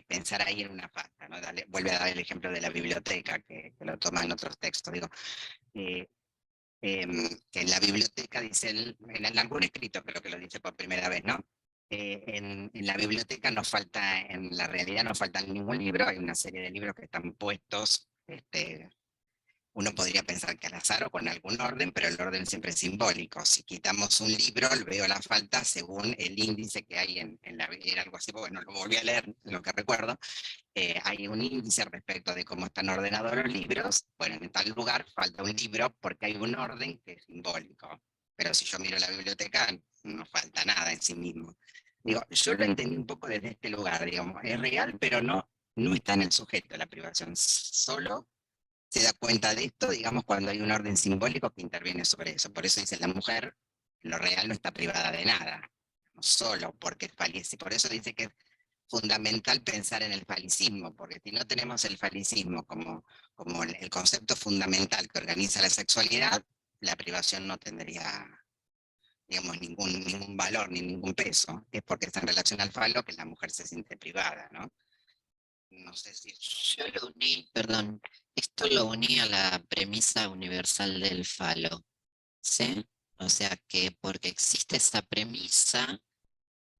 pensar ahí en una falta, ¿no? Vuelve a dar el ejemplo de la biblioteca, que lo toma en otros textos. Digo, eh, que en la biblioteca dice, en algún escrito creo que lo dice por primera vez, ¿no? en la biblioteca nos falta, en la realidad no falta ningún libro, hay una serie de libros que están puestos, uno podría pensar que al azar o con algún orden, pero el orden siempre es simbólico. Si quitamos un libro, veo la falta según el índice que hay en la, era algo así, bueno, lo volví a leer, lo que recuerdo, hay un índice respecto de cómo están ordenados los libros. Bueno, en tal lugar falta un libro porque hay un orden que es simbólico. Pero si yo miro la biblioteca, no falta nada en sí mismo. Digo, yo lo entendí un poco desde este lugar, digamos, es real, pero no está en el sujeto de la privación, solo se da cuenta de esto, digamos, cuando hay un orden simbólico que interviene sobre eso. Por eso dice la mujer, lo real no está privada de nada, solo porque fallece. Por eso dice que es fundamental pensar en el falicismo, porque si no tenemos el falicismo como el concepto fundamental que organiza la sexualidad, la privación no tendría, digamos, ningún valor ni ningún peso. Es porque está en relación al falo que la mujer se siente privada, ¿no? No sé si... Yo lo uní, perdón, esto lo uní a la premisa universal del falo, ¿sí? O sea que porque existe esa premisa,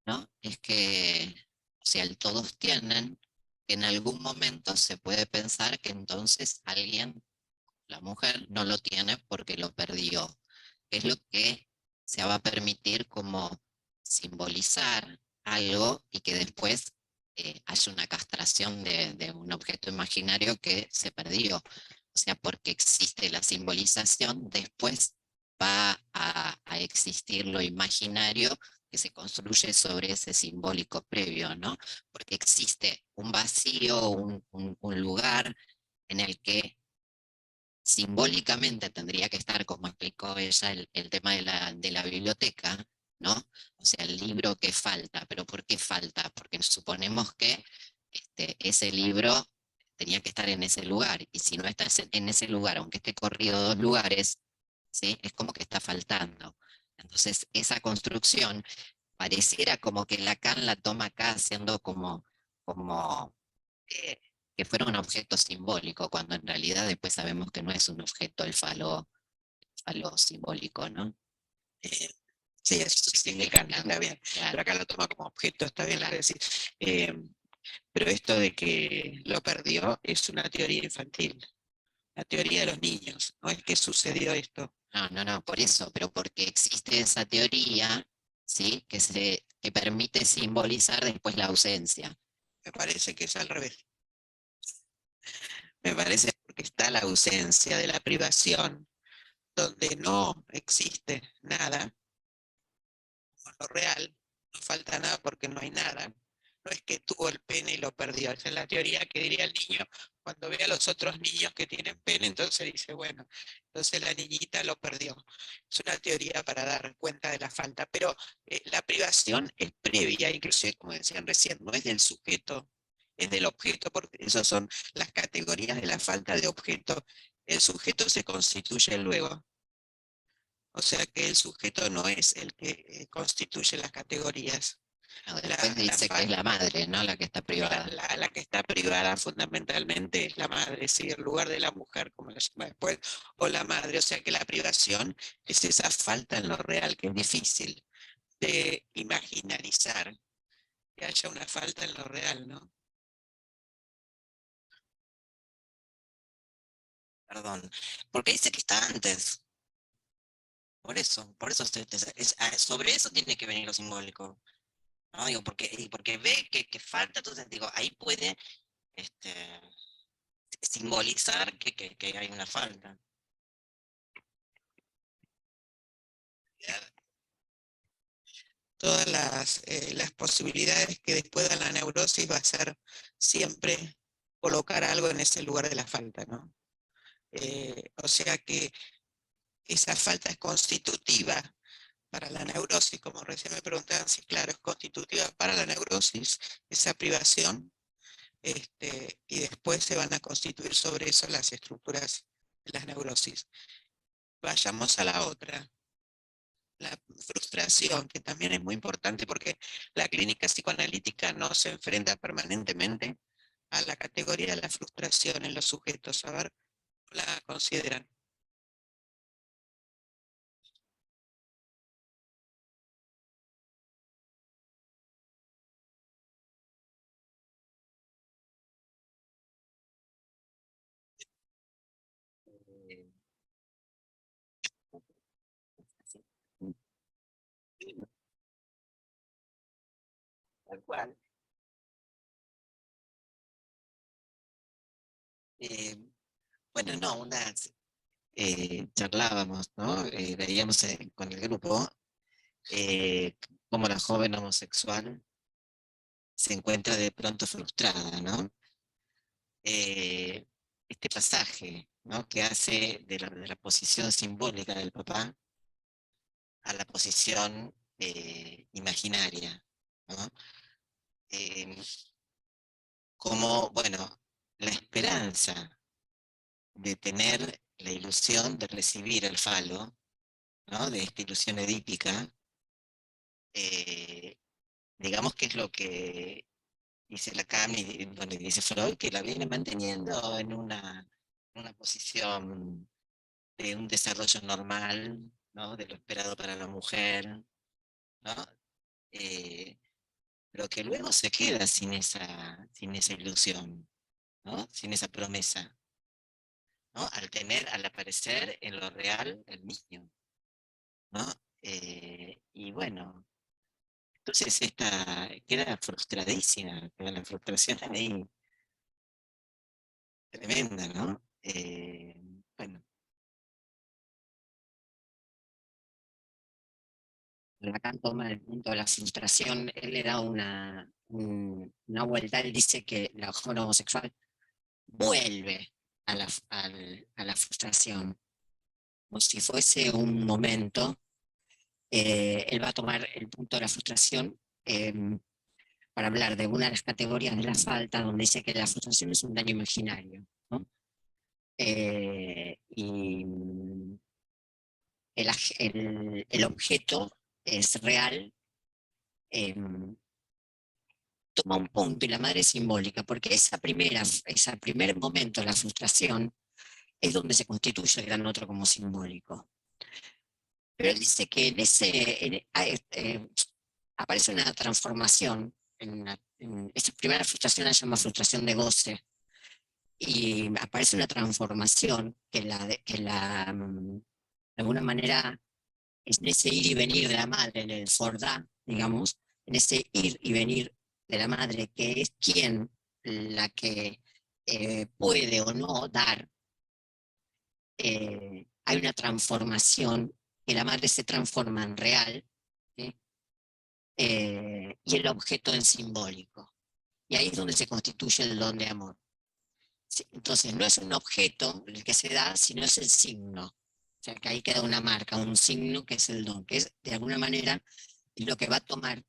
¿no? Es que, o sea, el todos tienen, que en algún momento se puede pensar que entonces alguien, la mujer, no lo tiene porque lo perdió. Es lo que se va a permitir como simbolizar algo y que después haya una castración de un objeto imaginario que se perdió. O sea, porque existe la simbolización, después va a existir lo imaginario que se construye sobre ese simbólico previo, ¿no? Porque existe un vacío, un lugar en el que simbólicamente tendría que estar, como explicó ella, el tema de la biblioteca, ¿no? O sea, el libro que falta, pero ¿por qué falta? Porque suponemos que ese libro tenía que estar en ese lugar, y si no está en ese lugar, aunque esté corrido 2 lugares, ¿sí? Es como que está faltando. Entonces, esa construcción pareciera como que Lacan la toma acá haciendo como eh, que fuera un objeto simbólico, cuando en realidad después sabemos que no es un objeto el falo simbólico, ¿no? Eh, sí, eso significa, está bien. Claro. Pero acá lo toma como objeto, está bien, es decir. eh, pero esto de que lo perdió es una teoría infantil, la teoría de los niños, no es que sucedió esto. No, por eso, pero porque existe esa teoría, ¿sí? Que permite simbolizar después la ausencia. Me parece que es al revés. Me parece porque está la ausencia de la privación, donde no existe nada, con lo real, no falta nada porque no hay nada. No es que tuvo el pene y lo perdió. Esa es la teoría que diría el niño cuando ve a los otros niños que tienen pene, entonces dice, bueno, entonces la niñita lo perdió. Es una teoría para dar cuenta de la falta, pero la privación es previa, inclusive como decían recién, no es del sujeto, es del objeto, porque esas son las categorías de la falta de objeto. El sujeto se constituye luego. O sea que el sujeto no es el que constituye las categorías. Después dice que es la madre, ¿no? La que está privada. La que está privada fundamentalmente es la madre, sí, el lugar de la mujer, como la llama después, o la madre. O sea que la privación es esa falta en lo real, que es difícil de imaginarizar que haya una falta en lo real, ¿no? Perdón, porque dice que está antes. Por eso sobre eso tiene que venir lo simbólico. ¿No? Digo, porque ve que falta, entonces digo, ahí puede este, simbolizar que hay una falta. Todas las posibilidades que después da la neurosis va a ser siempre colocar algo en ese lugar de la falta, ¿no? O sea que esa falta es constitutiva para la neurosis, como recién me preguntaban si claro, es constitutiva para la neurosis, esa privación, y después se van a constituir sobre eso las estructuras de las neurosis. Vayamos a la otra, la frustración, que también es muy importante porque la clínica psicoanalítica no se enfrenta permanentemente a la categoría de la frustración en los sujetos. A ver, ¿la consideran? Tal cual. Bueno, no, charlábamos, ¿no? Veíamos con el grupo cómo la joven homosexual se encuentra de pronto frustrada, ¿no? Este pasaje, ¿no? Que hace de la posición simbólica del papá a la posición imaginaria, ¿no? Eh, Como, bueno, la esperanza de tener la ilusión de recibir el falo, ¿no? De esta ilusión edípica, eh, digamos que es lo que dice Lacan y bueno, y dice Freud, que la viene manteniendo en una posición de un desarrollo normal, ¿no? De lo esperado para la mujer, ¿no? Eh, pero que luego se queda sin esa ilusión, ¿no? Sin esa promesa, ¿no? Al aparecer en lo real el niño, ¿no? Y bueno, entonces esta queda frustradísima, queda la frustración ahí tremenda, ¿no? Bueno, Lacan toma el punto de la frustración, él le da una vuelta, él dice que la joven homosexual vuelve a la frustración, como si fuese un momento. Él va a tomar el punto de la frustración para hablar de una de las categorías de la falta, donde dice que la frustración es un daño imaginario, ¿no? Y el objeto es real, eh, toma un punto y la madre es simbólica, porque ese primer momento de la frustración es donde se constituye el gran otro como simbólico. Pero él dice que aparece una transformación, esa primera frustración la llama frustración de goce, y aparece una transformación de alguna manera es en ese ir y venir de la madre, en el Fordá, digamos, en ese ir y venir de la madre, que es quien la que puede o no dar, hay una transformación, que la madre se transforma en real, ¿sí? Y el objeto en simbólico. Y ahí es donde se constituye el don de amor. ¿Sí? Entonces no es un objeto el que se da, sino es el signo. O sea, que ahí queda una marca, un signo que es el don, que es de alguna manera lo que va a tomar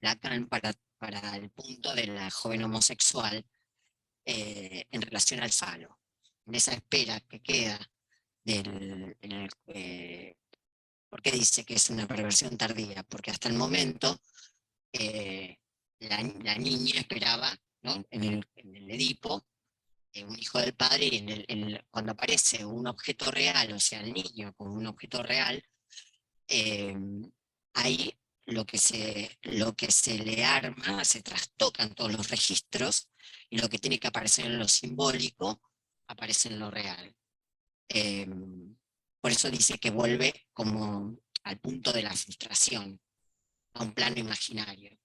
Lacan para el punto de la joven homosexual en relación al falo. En esa espera que queda ¿por qué dice que es una perversión tardía? Porque hasta el momento eh, la niña esperaba, ¿no? En el Edipo, un hijo del padre, y cuando aparece un objeto real, o sea, el niño como un objeto real, eh, ahí lo que se le arma, se trastocan todos los registros, y lo que tiene que aparecer en lo simbólico, aparece en lo real. Eh, por eso dice que vuelve como al punto de la frustración, a un plano imaginario.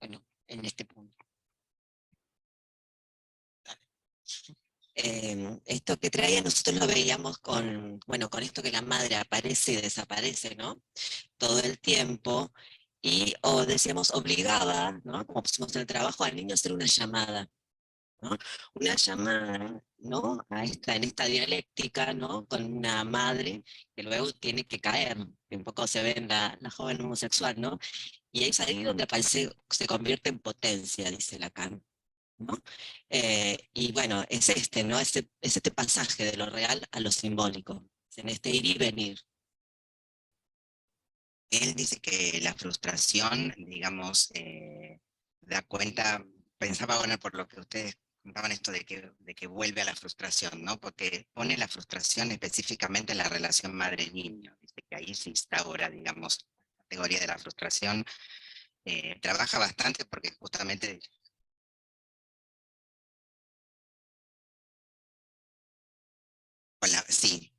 Bueno, en este punto. esto que traía nosotros lo veíamos con, bueno, con esto que la madre aparece y desaparece, ¿no? Todo el tiempo, y o decíamos obligaba, ¿no? Como pusimos en el trabajo al niño a hacer una llamada, ¿no? Una llamada, ¿no? En esta dialéctica, ¿no? Con una madre que luego tiene que caer, que un poco se ve en la joven homosexual, ¿no? Y es ahí donde aparece, se convierte en potencia, dice Lacan, ¿no? Y bueno, es ¿no? Es este pasaje de lo real a lo simbólico, en este ir y venir. Él dice que la frustración, digamos, da cuenta, pensaba, bueno, por lo que ustedes contaban esto de que vuelve a la frustración, ¿no? Porque pone la frustración específicamente en la relación madre-niño. Dice que ahí se instaura, digamos, la categoría de la frustración. Trabaja bastante porque justamente sí,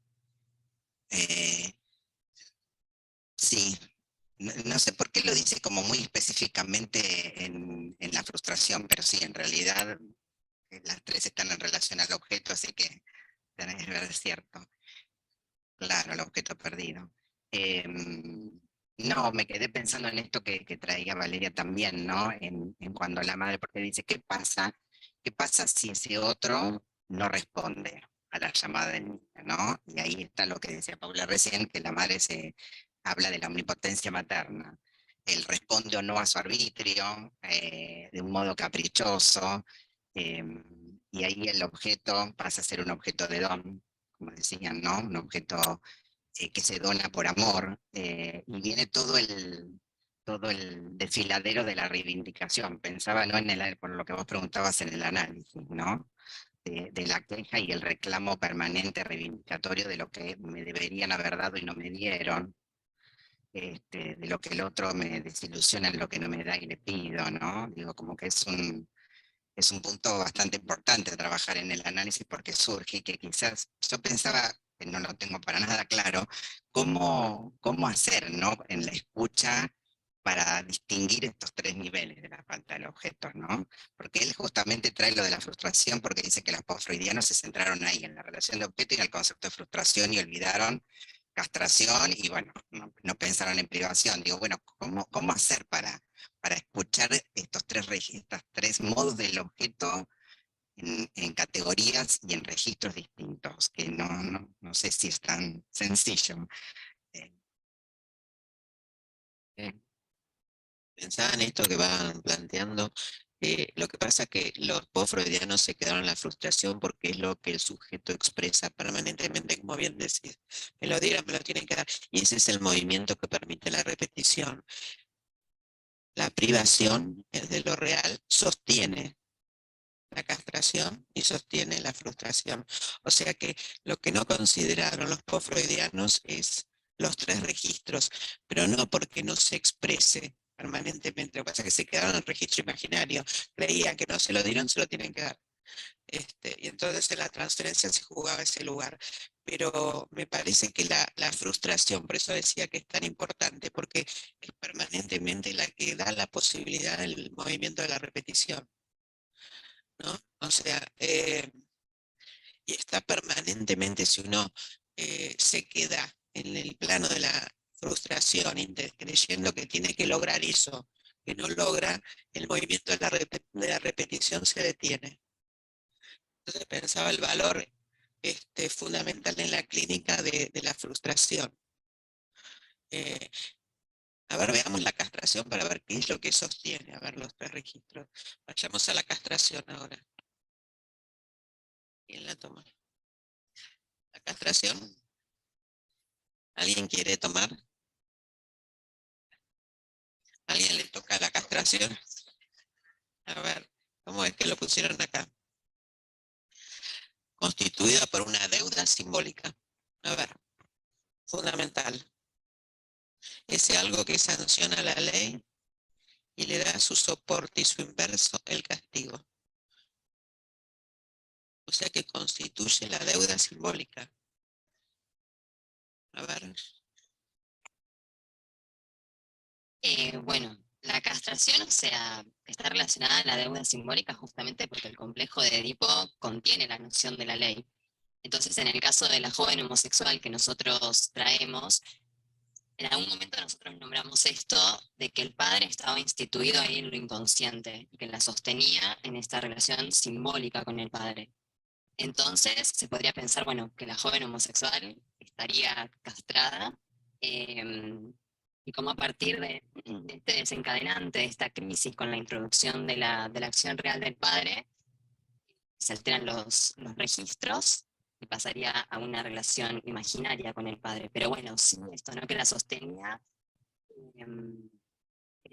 Eh, sí, no sé por qué lo dice como muy específicamente en la frustración, pero sí, en realidad las tres están en relación al objeto, así que es cierto. Claro, el objeto perdido. No, me quedé pensando en esto que traía Valeria también, ¿no? En cuando la madre, porque dice, ¿qué pasa? ¿Qué pasa si ese otro no responde a la llamada del niño, ¿no? Y ahí está lo que decía Paula recién, que la madre se habla de la omnipotencia materna. Él responde o no a su arbitrio, de un modo caprichoso, y ahí el objeto pasa a ser un objeto de don, como decían, ¿no? Un objeto que se dona por amor, y viene todo el desfiladero de la reivindicación. Pensaba, ¿no? Por lo que vos preguntabas en el análisis, ¿no? De la queja y el reclamo permanente reivindicatorio de lo que me deberían haber dado y no me dieron, de lo que el otro me desilusiona en lo que no me da y le pido, ¿no? Digo, como que es un punto bastante importante trabajar en el análisis porque surge que quizás yo pensaba, que no lo tengo para nada claro, cómo hacer, ¿no? En la escucha para distinguir estos tres niveles de la falta del objeto, ¿no? Porque él justamente trae lo de la frustración porque dice que los postfreudianos se centraron ahí en la relación de objeto y en el concepto de frustración y olvidaron castración y bueno, no pensaron en privación. Digo, bueno, ¿cómo hacer para escuchar estos tres modos del objeto en categorías y en registros distintos, que no sé si es tan sencillo? Eh, Eh, Pensaba en esto que van planteando. Lo que pasa es que los post-freudianos se quedaron en la frustración porque es lo que el sujeto expresa permanentemente, como bien decís. Me lo dieron, me lo tienen que dar. Y ese es el movimiento que permite la repetición. La privación, el de lo real, sostiene la castración y sostiene la frustración. O sea que lo que no consideraron los post-freudianos es los tres registros, pero no porque no se exprese permanentemente, lo que pasa es que se quedaron en el registro imaginario, creían que no se lo dieron, se lo tienen que dar. Y entonces en la transferencia se jugaba ese lugar. Pero me parece que la frustración, por eso decía que es tan importante, porque es permanentemente la que da la posibilidad del movimiento de la repetición, ¿no? O sea, y está permanentemente, si uno se queda en el plano de la frustración, creyendo que tiene que lograr eso, que no logra, el movimiento de la repetición se detiene. Entonces pensaba el valor fundamental en la clínica de la frustración. Eh, a ver, veamos la castración para ver qué es lo que sostiene. A ver los tres registros. Vayamos a la castración ahora. ¿Quién la toma? La castración. ¿Alguien quiere tomar? ¿Alguien le toca la castración? A ver, ¿cómo es que lo pusieron acá? Constituida por una deuda simbólica. A ver, fundamental. Es algo que sanciona la ley y le da su soporte y su inverso, el castigo. O sea que constituye la deuda simbólica. A ver. Bueno, la castración, o sea, está relacionada a la deuda simbólica justamente porque el complejo de Edipo contiene la noción de la ley. Entonces, en el caso de la joven homosexual que nosotros traemos, en algún momento nosotros nombramos esto de que el padre estaba instituido ahí en lo inconsciente y que la sostenía en esta relación simbólica con el padre. Entonces, se podría pensar, bueno, que la joven homosexual estaría castrada, y como a partir de este desencadenante, de esta crisis con la introducción de la acción real del padre, se alteran los registros y pasaría a una relación imaginaria con el padre. Pero bueno, sí, esto no que la sostenía, eh,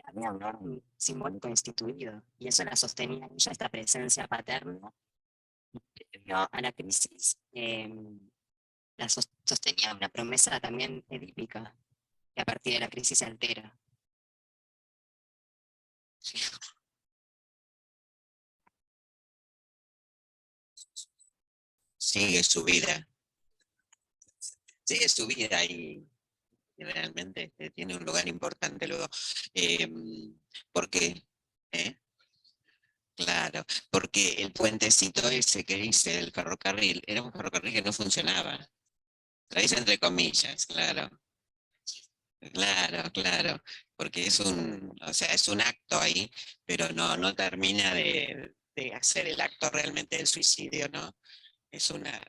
había un orden simbólico instituido, y eso la sostenía ella, esta presencia paterna, previo a la crisis, la sostenía una promesa también edípica, que a partir de la crisis se altera. Sigue su vida. Sí, es su vida y realmente tiene un lugar importante luego. Porque, ¿eh? Claro, porque el puentecito ese que dice el ferrocarril, era un ferrocarril que no funcionaba. Lo dice entre comillas, claro. Claro, claro, porque es un, o sea, es un acto ahí, pero no termina de hacer el acto realmente del suicidio, ¿no? Es una,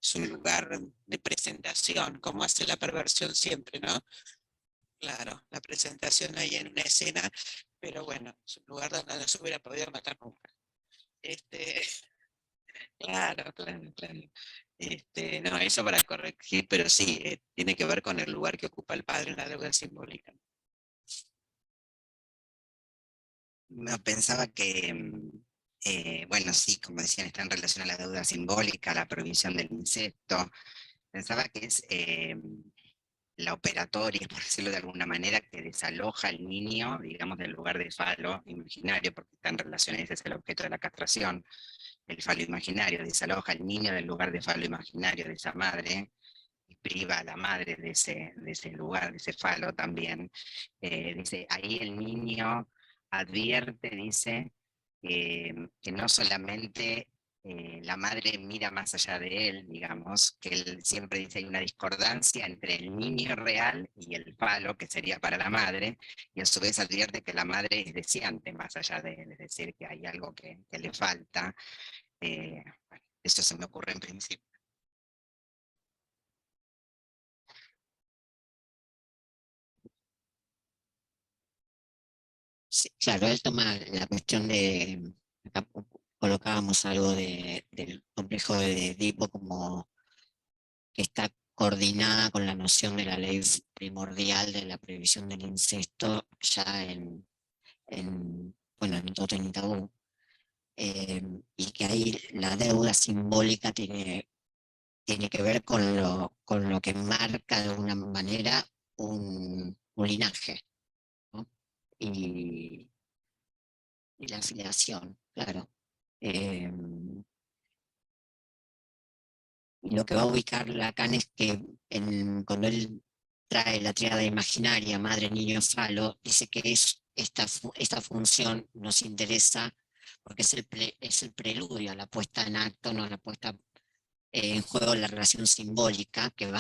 es un lugar de presentación, como hace la perversión siempre, ¿no? Claro, la presentación ahí en una escena, pero bueno, es un lugar donde no se hubiera podido matar nunca. Este, claro, claro, claro. No, eso para corregir, pero sí, tiene que ver con el lugar que ocupa el padre en la deuda simbólica. No, pensaba que, bueno, sí, como decían, está en relación a la deuda simbólica, la prohibición del incesto. Pensaba que es la operatoria, por decirlo de alguna manera, que desaloja al niño, digamos, del lugar de falo imaginario, porque está en relación, ese es el objeto de la castración, el falo imaginario, desaloja al niño del lugar de falo imaginario de esa madre, y priva a la madre de ese lugar, de ese falo también. Dice, ahí el niño advierte, dice, que no solamente la madre mira más allá de él, digamos, que él siempre dice hay una discordancia entre el niño real y el falo, que sería para la madre, y a su vez advierte que la madre es deseante más allá de él, es decir, que hay algo que le falta. Bueno, eso se me ocurre en principio. Sí, claro, él toma la cuestión de, acá colocábamos algo del complejo de Edipo como que está coordinada con la noción de la ley primordial de la prohibición del incesto ya bueno, en Totem y Tabú, y que ahí la deuda simbólica tiene que ver con lo que marca de alguna manera un linaje, ¿no? Y la afiliación, claro. Eh, y lo que va a ubicar Lacan es que cuando él trae la tríada imaginaria, madre, niño, falo, dice que esta función nos interesa porque es el preludio a la puesta en acto, no a la puesta en juego de la relación simbólica que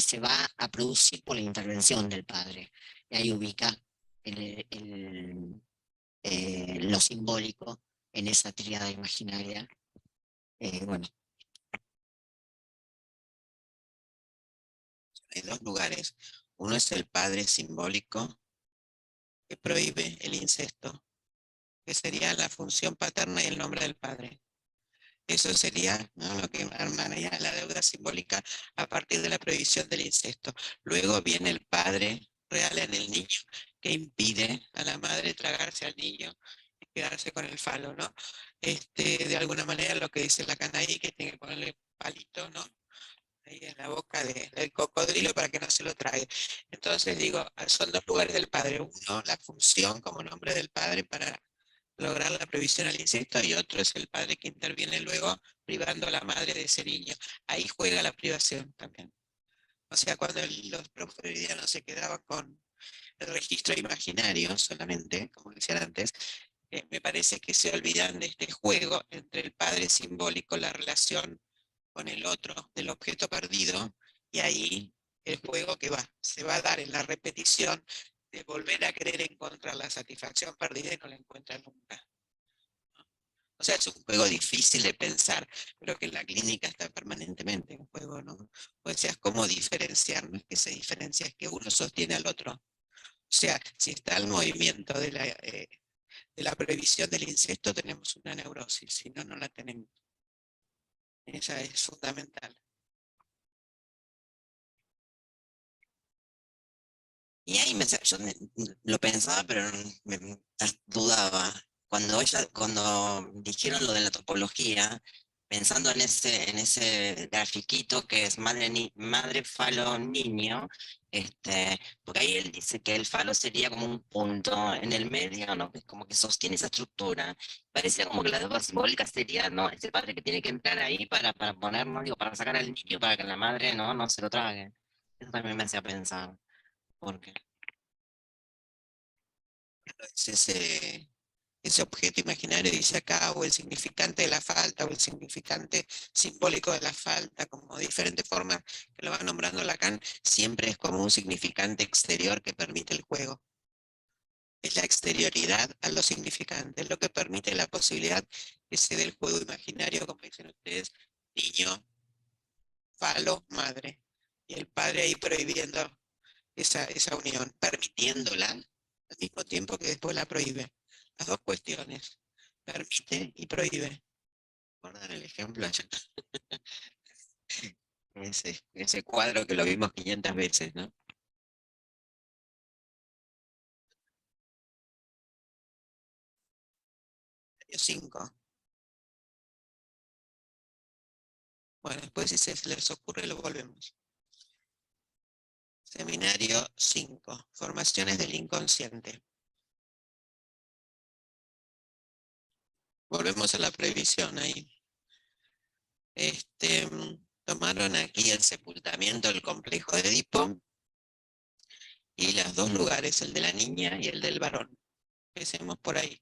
se va a producir por la intervención del padre. Y ahí ubica lo simbólico en esa tríada imaginaria. Bueno, Hay dos lugares. Uno es el padre simbólico que prohíbe el incesto, que sería la función paterna y el nombre del padre. Eso sería, ¿no?, lo que armaría la deuda simbólica a partir de la prohibición del incesto. Luego viene el padre real en el niño, que impide a la madre tragarse al niño y quedarse con el falo, ¿no? De alguna manera lo que dice la ahí, que tiene que ponerle palito, ¿no?, ahí en la boca del cocodrilo para que no se lo trague. Entonces digo, son dos lugares del padre. Uno, la función como nombre del padre para lograr la prohibición al incesto, y otro es el padre que interviene luego privando a la madre de ese niño. Ahí juega la privación también. O sea, cuando los freudianos se quedaban con el registro imaginario solamente, como decían antes, me parece que se olvidan de este juego entre el padre simbólico, la relación con el otro, del objeto perdido, y ahí el juego que se va a dar en la repetición de volver a querer encontrar la satisfacción perdida y no la encuentra nunca. O sea, es un juego difícil de pensar, pero que en la clínica está permanentemente en juego, ¿no? O sea, ¿cómo diferenciar? No es que se diferencia, es que uno sostiene al otro. O sea, si está el movimiento de la prohibición del incesto, tenemos una neurosis, si no, no la tenemos. Esa es fundamental. Y ahí yo lo pensaba, pero dudaba. Cuando dijeron lo de la topología, pensando en ese grafiquito que es madre, falo, niño, porque ahí él dice que el falo sería como un punto en el medio, ¿no? Que es como que sostiene esa estructura. Parecía como que la deuda simbólica sería, ¿no? Ese padre que tiene que entrar ahí para poner, ¿no? Digo, para sacar al niño para que la madre, ¿no? Se lo trague. Eso también me hacía pensar, porque Es ese objeto imaginario, dice acá, o el significante de la falta, o el significante simbólico de la falta, como diferentes formas que lo va nombrando Lacan, siempre es como un significante exterior que permite el juego. Es la exterioridad a lo significante, lo que permite la posibilidad que se dé el juego imaginario, como dicen ustedes, niño, falo, madre, y el padre ahí prohibiendo esa unión, permitiéndola al mismo tiempo que después la prohíbe. Las dos cuestiones, permite y prohíbe. ¿Recuerdan el ejemplo allá? Ese cuadro que lo vimos 500 veces, ¿no? 5. Bueno, después si se les ocurre lo volvemos. Seminario 5. Formaciones del inconsciente. Volvemos a la prohibición ahí. Tomaron aquí el sepultamiento del complejo de Edipo y los dos lugares, el de la niña y el del varón. Empecemos por ahí.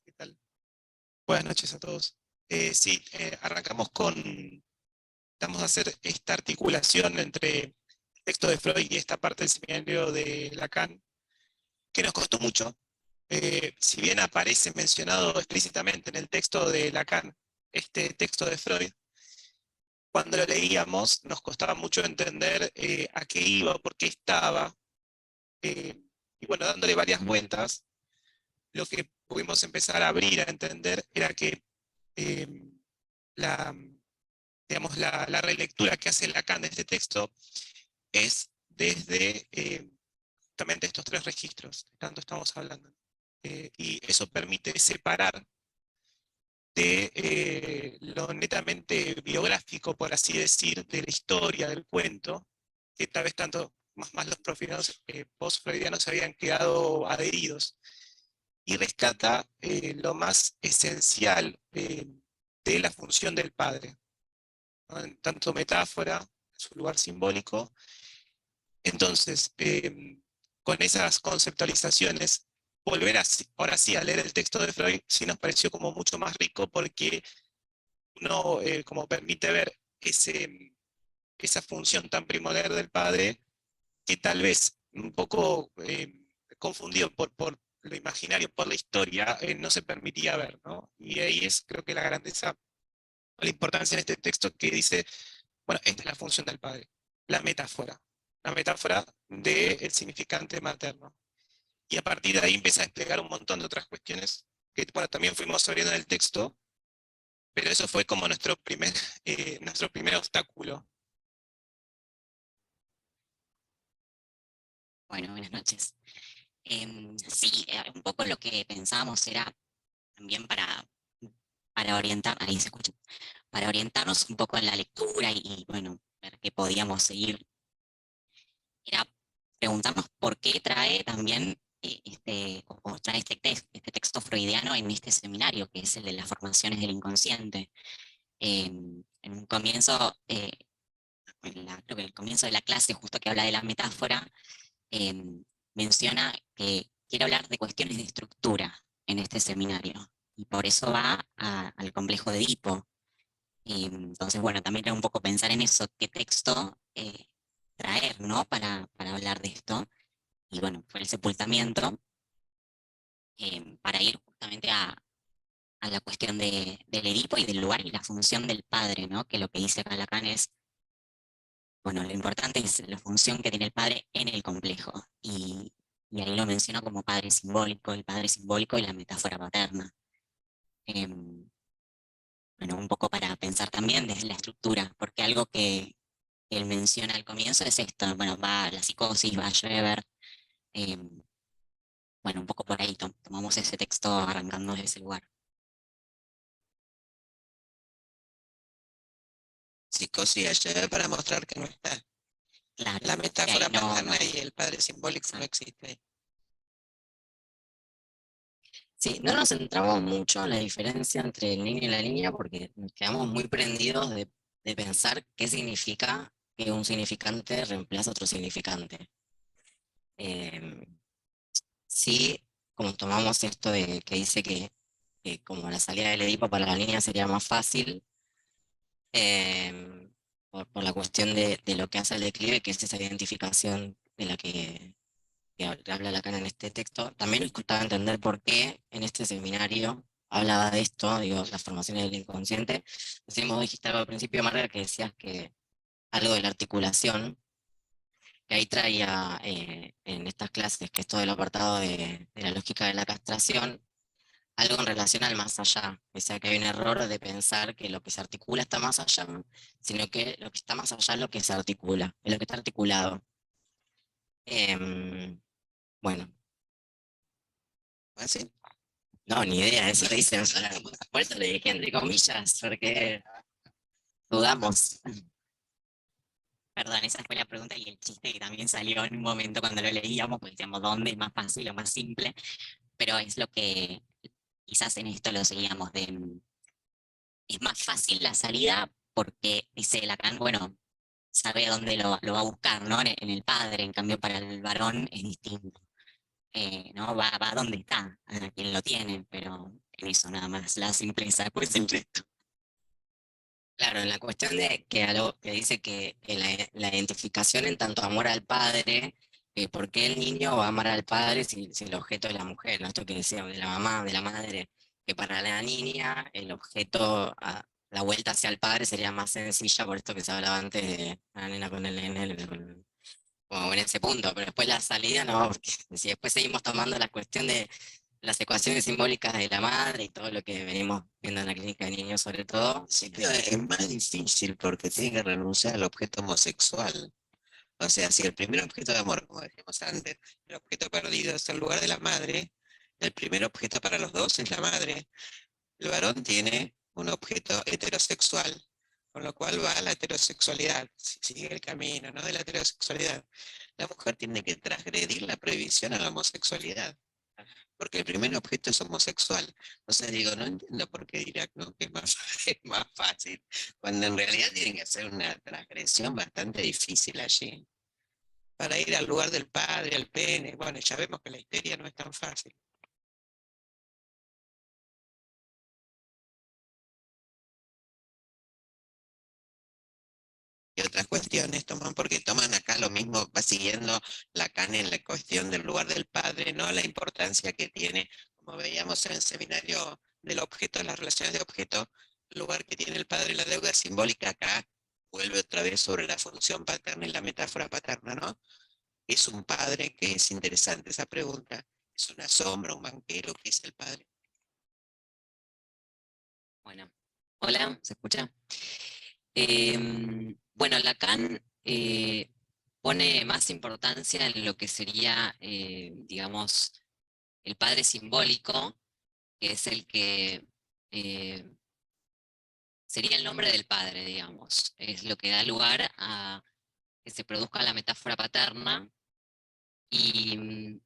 ¿Qué tal? Buenas noches a todos. Sí, arrancamos vamos a hacer esta articulación entre el texto de Freud y esta parte del seminario de Lacan, que nos costó mucho. Si bien aparece mencionado explícitamente en el texto de Lacan, este texto de Freud, cuando lo leíamos nos costaba mucho entender a qué iba, por qué estaba, y bueno, dándole varias vueltas, lo que pudimos empezar a abrir, a entender, era que eh, la, digamos, la relectura que hace Lacan de este texto es desde justamente estos tres registros, de tanto estamos hablando. Y eso permite separar de lo netamente biográfico, por así decir, de la historia, del cuento, que tal vez tanto más los profesionales post-freudianos se habían quedado adheridos, y rescata lo más esencial de la función del padre, ¿no? En tanto metáfora, su lugar simbólico. Entonces, con esas conceptualizaciones, volver ahora sí a leer el texto de Freud sí nos pareció como mucho más rico porque uno como permite ver esa función tan primordial del padre que tal vez un poco confundido por lo imaginario, por la historia, no se permitía ver, ¿no? Y ahí es creo que la grandeza, la importancia en este texto que dice, bueno, esta es la función del padre, la metáfora del significante materno. Y a partir de ahí empieza a desplegar un montón de otras cuestiones que, bueno, también fuimos abriendo en el texto, pero eso fue como nuestro primer obstáculo. Bueno, buenas noches. Sí, un poco lo que pensábamos era también para orientar, ahí se escucha, para orientarnos un poco en la lectura bueno, ver qué podíamos seguir, era preguntarnos por qué trae también o trae este texto freudiano en este seminario, que es el de las formaciones del inconsciente. En un comienzo, creo que el comienzo de la clase, justo que habla de la metáfora, menciona que quiere hablar de cuestiones de estructura en este seminario, y por eso va al complejo de Edipo. Entonces, bueno, también era un poco pensar en eso, qué texto traer, ¿no? Para hablar de esto. Y bueno, fue el sepultamiento, para ir justamente a la cuestión del Edipo y del lugar y la función del padre, ¿no? Que lo que dice acá Lacan es, bueno, lo importante es la función que tiene el padre en el complejo. Y ahí lo menciona como padre simbólico, el padre simbólico y la metáfora paterna. Bueno, un poco para pensar también desde la estructura, porque algo que él menciona al comienzo es esto, bueno, va la psicosis, va Schreber, Bueno, un poco por ahí tomamos ese texto arrancando de ese lugar. Psicosis ayer para mostrar que no está. Claro, La que metáfora ahí no, paterna no. y el padre simbólico no Exacto. existe. Sí, no nos centramos mucho en la diferencia entre el niño y la niña porque nos quedamos muy prendidos de pensar qué significa que un significante reemplaza otro significante. Em, sí, como tomamos esto de que dice que como la salida del Edipo para la niña sería más fácil, por la cuestión de lo que hace el declive, que es esa identificación de la que habla Lacan en este texto. También nos costaba entender por qué en este seminario hablaba de esto, digo, las formaciones del inconsciente. Decimos, dijiste algo al principio, Marga, que decías que algo de la articulación, que ahí traía en estas clases, que es todo el apartado de la lógica de la castración, algo en relación al más allá. O sea, que hay un error de pensar que lo que se articula está más allá, sino que lo que está más allá es lo que se articula, es lo que está articulado. Em, bueno, ¿Así? no, ni idea, eso dicen. Por eso le dije entre comillas, porque dudamos. Perdón, esa fue la pregunta y el chiste que también salió en un momento cuando lo leíamos, pues decíamos dónde es más fácil o más simple, pero es lo que quizás en esto lo seguíamos de, es más fácil la salida porque dice Lacan, bueno, sabe a dónde lo va a buscar, ¿no? En el padre, en cambio para el varón es distinto. ¿No? Va a donde está, a quien lo tiene, pero en eso nada más, la simpleza, después el resto. Claro, en la cuestión de que algo que dice que la identificación en tanto amor al padre, por qué el niño va a amar al padre si el objeto es la mujer, ¿no? Esto que decía de la mamá, de la madre, que para la niña el objeto, la vuelta hacia el padre sería más sencilla, por esto que se hablaba antes de la nena con el nene, como en ese punto, pero después la salida no, porque si después seguimos tomando la cuestión de las ecuaciones simbólicas de la madre y todo lo que venimos viendo en la clínica de niños sobre todo. Sí, pero es más difícil porque tiene que renunciar al objeto homosexual. O sea, si el primer objeto de amor, como decíamos antes, el objeto perdido es el lugar de la madre, el primer objeto para los dos es la madre. El varón tiene un objeto heterosexual, con lo cual va a la heterosexualidad, sigue el camino, ¿no? De la heterosexualidad. La mujer tiene que transgredir la prohibición a la homosexualidad, porque el primer objeto es homosexual. Entonces digo, no entiendo por qué dirá, ¿no? Que es más, es más fácil, cuando en realidad tienen que hacer una transgresión bastante difícil allí, para ir al lugar del padre, al pene. Bueno, ya vemos que la histeria no es tan fácil. Y otras cuestiones toman, porque toman acá lo mismo, va siguiendo Lacan en la cuestión del lugar del padre, ¿no? La importancia que tiene, como veíamos en el seminario del objeto, las relaciones de objeto, el lugar que tiene el padre, la deuda simbólica acá vuelve otra vez sobre la función paterna y la metáfora paterna, ¿no? ¿Es un padre? Que es interesante esa pregunta. ¿Es una sombra, un banquero? ¿Qué es el padre? Bueno, hola, ¿se escucha? Bueno, Lacan pone más importancia en lo que sería, digamos, el padre simbólico, que es el que sería el nombre del padre, digamos. Es lo que da lugar a que se produzca la metáfora paterna y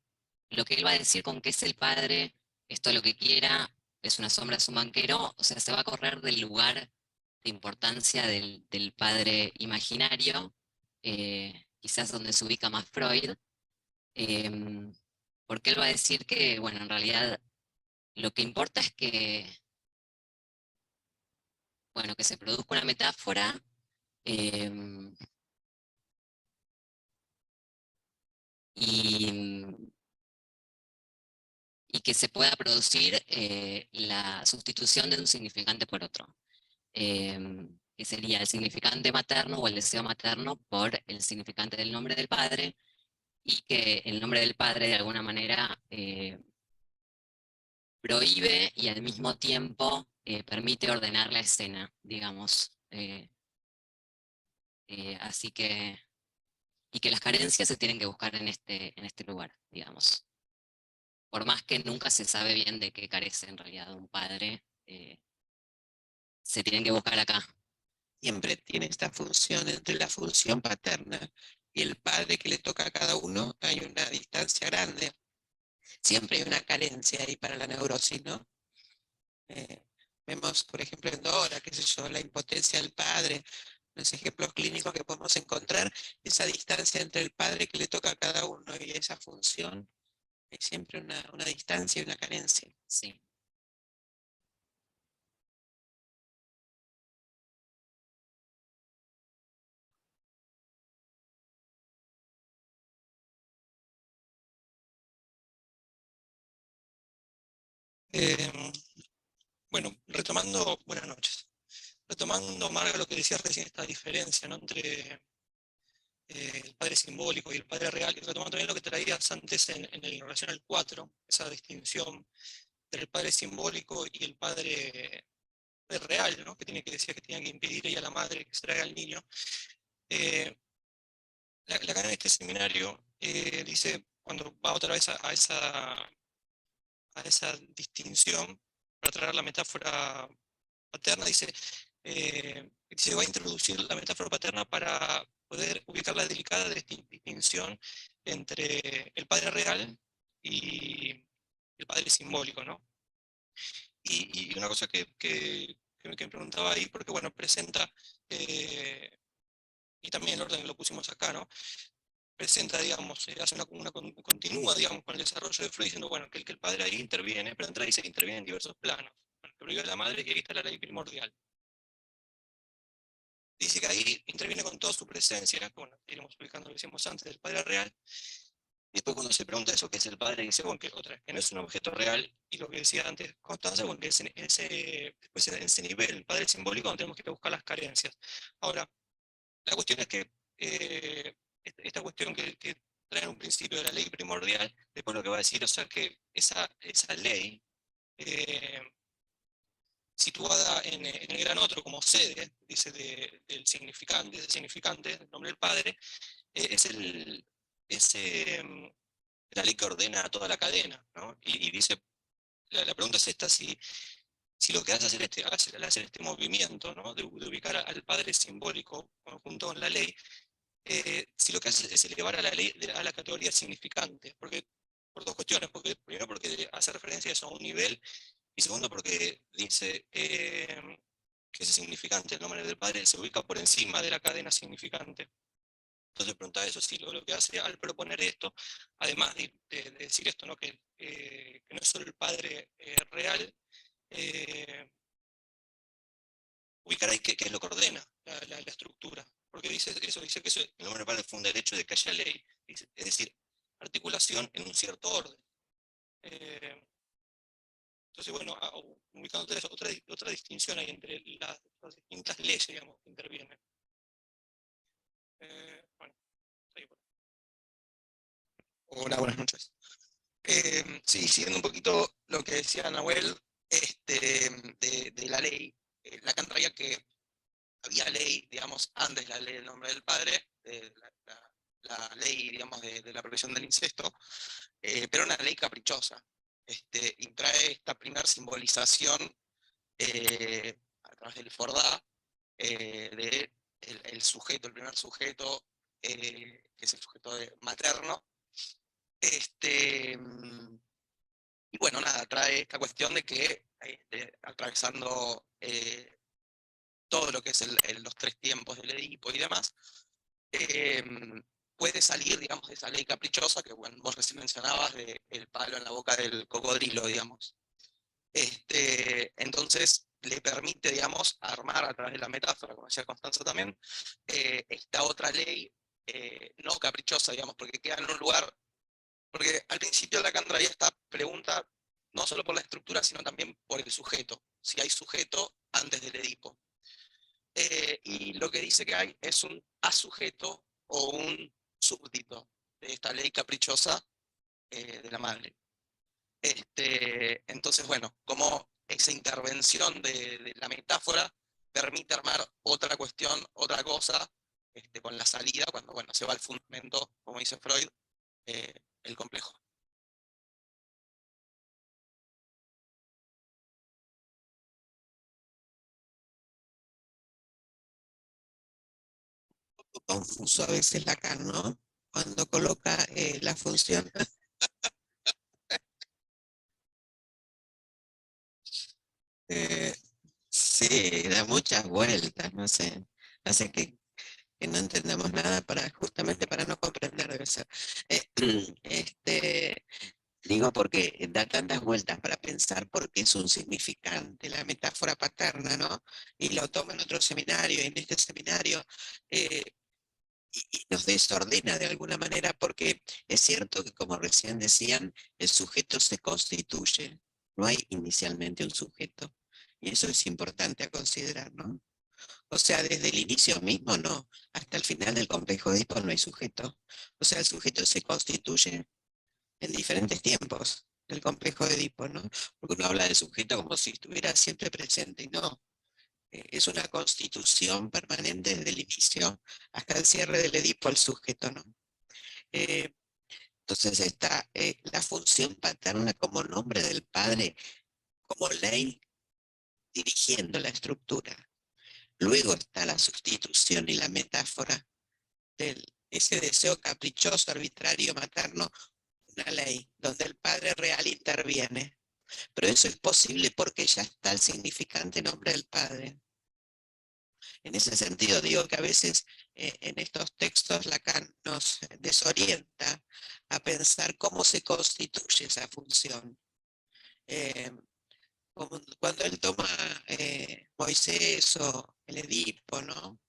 lo que él va a decir con que es el padre, es todo lo que quiera, es una sombra, es un banquero, o sea, se va a correr del lugar de importancia del padre imaginario, quizás donde se ubica más Freud, em, porque él va a decir que, bueno, en realidad lo que importa es que, bueno, que se produzca una metáfora em, y, y que se pueda producir la sustitución de un significante por otro, que sería el significante materno o el deseo materno por el significante del nombre del padre, y que el nombre del padre de alguna manera prohíbe y al mismo tiempo permite ordenar la escena, digamos. Así que, y que las carencias se tienen que buscar en este lugar, digamos. por más que nunca se sabe bien de qué carece en realidad un padre, se tienen que buscar acá. Siempre tiene esta función entre la función paterna y el padre que le toca a cada uno, hay una distancia grande. Siempre hay una carencia ahí para la neurosis, ¿no? Vemos, por ejemplo, en Dora, qué sé yo, la impotencia del padre, los ejemplos clínicos que podemos encontrar, esa distancia entre el padre que le toca a cada uno y esa función, hay siempre una distancia y una carencia. Sí. Bueno, retomando, buenas noches. Retomando, Marga, lo que decías recién, esta diferencia, ¿no?, entre el padre simbólico y el padre real, y retomando también lo que traías antes en relación al 4, esa distinción entre el padre simbólico y el padre real, ¿no?, que tiene que decir que tenía que impedir ella a la madre que se traiga al niño. La cadena de este seminario dice, cuando va otra vez a esa distinción, para traer la metáfora paterna, dice, se va a introducir la metáfora paterna para poder ubicar la delicada distinción entre el padre real y el padre simbólico, ¿no? Y una cosa que me preguntaba ahí, porque bueno, presenta, y también el orden que lo pusimos acá, ¿no?, presenta, digamos, hace continúa, digamos, con el desarrollo de Freud, diciendo, bueno, que el padre ahí interviene, pero entra y dice que interviene en diversos planos. Bueno, que obliga a la madre, y ahí está la ley primordial. Dice que ahí interviene con toda su presencia, bueno, iremos explicando lo que decíamos antes del padre real. Y después cuando se pregunta eso, ¿qué es el padre? Dice, bueno, que otra vez, que no es un objeto real, y lo que decía antes Constanza, bueno, que es después en ese nivel, el padre simbólico, donde tenemos que buscar las carencias. Ahora, la cuestión es que esta cuestión que trae en un principio de la ley primordial, después lo que va a decir, o sea, que esa ley, situada en el gran otro como sede, dice, del significante, del nombre del Padre, es la ley que ordena toda la cadena, ¿no? Y dice, la pregunta es esta, si lo que hace al hacer este movimiento, ¿no?, de ubicar al Padre simbólico junto con la ley, si lo que hace es elevar a la ley a la categoría significante, porque, por dos cuestiones, primero porque hace referencia a eso a un nivel, y segundo porque dice que ese significante, el nombre del Padre, se ubica por encima de la cadena significante. Entonces pregunta eso, si lo que hace al proponer esto, además de decir esto, ¿no?, que no es solo el Padre real, ubicar ahí qué es lo que ordena la estructura. Porque dice que el nombre del Padre funda el hecho de que haya ley, es decir, articulación en un cierto orden. Entonces, bueno, ubicando otra distinción ahí entre las distintas leyes, digamos, que intervienen. Bueno, ahí va. Hola, buenas noches. Sí, siguiendo un poquito lo que decía Nahuel, de la ley, Lacan traía que había ley, digamos, antes la ley del nombre del padre, la ley, digamos, de la prohibición del incesto, pero una ley caprichosa, y trae esta primera simbolización a través del Fordá, de el sujeto, el primer sujeto, que es el sujeto materno. Y bueno, nada, trae esta cuestión de que atravesando todo lo que es los tres tiempos del Edipo y demás, puede salir, digamos, de esa ley caprichosa que, bueno, vos recién mencionabas, del palo en la boca del cocodrilo, digamos. Entonces le permite, digamos, armar a través de la metáfora, como decía Constanza también, esta otra ley no caprichosa, digamos, porque queda en un lugar, porque al principio Lacan traía esta pregunta no solo por la estructura, sino también por el sujeto, si hay sujeto antes del Edipo. Y lo que dice que hay es un asujeto o un súbdito de esta ley caprichosa de la madre. Entonces, bueno, como esa intervención de la metáfora permite armar otra cuestión, otra cosa, con la salida, cuando, bueno, se va al fundamento, como dice Freud, el complejo. Confuso a veces Lacan, ¿no? Cuando coloca la función. Eh, sí, da muchas vueltas, no sé. Hace que no entendamos nada justamente para no comprender, debe ser. Eh, este, digo porque da tantas vueltas para pensar por qué es un significante la metáfora paterna, ¿no? Y lo toma en otro seminario, y en este seminario, eh, y nos desordena de alguna manera, porque es cierto que, como recién decían, el sujeto se constituye, no hay inicialmente un sujeto, y eso es importante a considerar, ¿no? O sea, desde el inicio mismo no, hasta el final del complejo de Edipo no hay sujeto. O sea, el sujeto se constituye en diferentes tiempos del complejo de Edipo, ¿no? Porque uno habla del sujeto como si estuviera siempre presente, y no. Es una constitución permanente desde el inicio hasta el cierre del Edipo, el sujeto, ¿no? Eh, entonces está la función paterna como nombre del padre, como ley dirigiendo la estructura. Luego está la sustitución y la metáfora de ese deseo caprichoso, arbitrario, materno, una ley donde el padre real interviene. Pero eso es posible porque ya está el significante nombre del padre. En ese sentido digo que a veces en estos textos Lacan nos desorienta a pensar cómo se constituye esa función. Eh, cuando él toma Moisés o el Edipo, ¿no?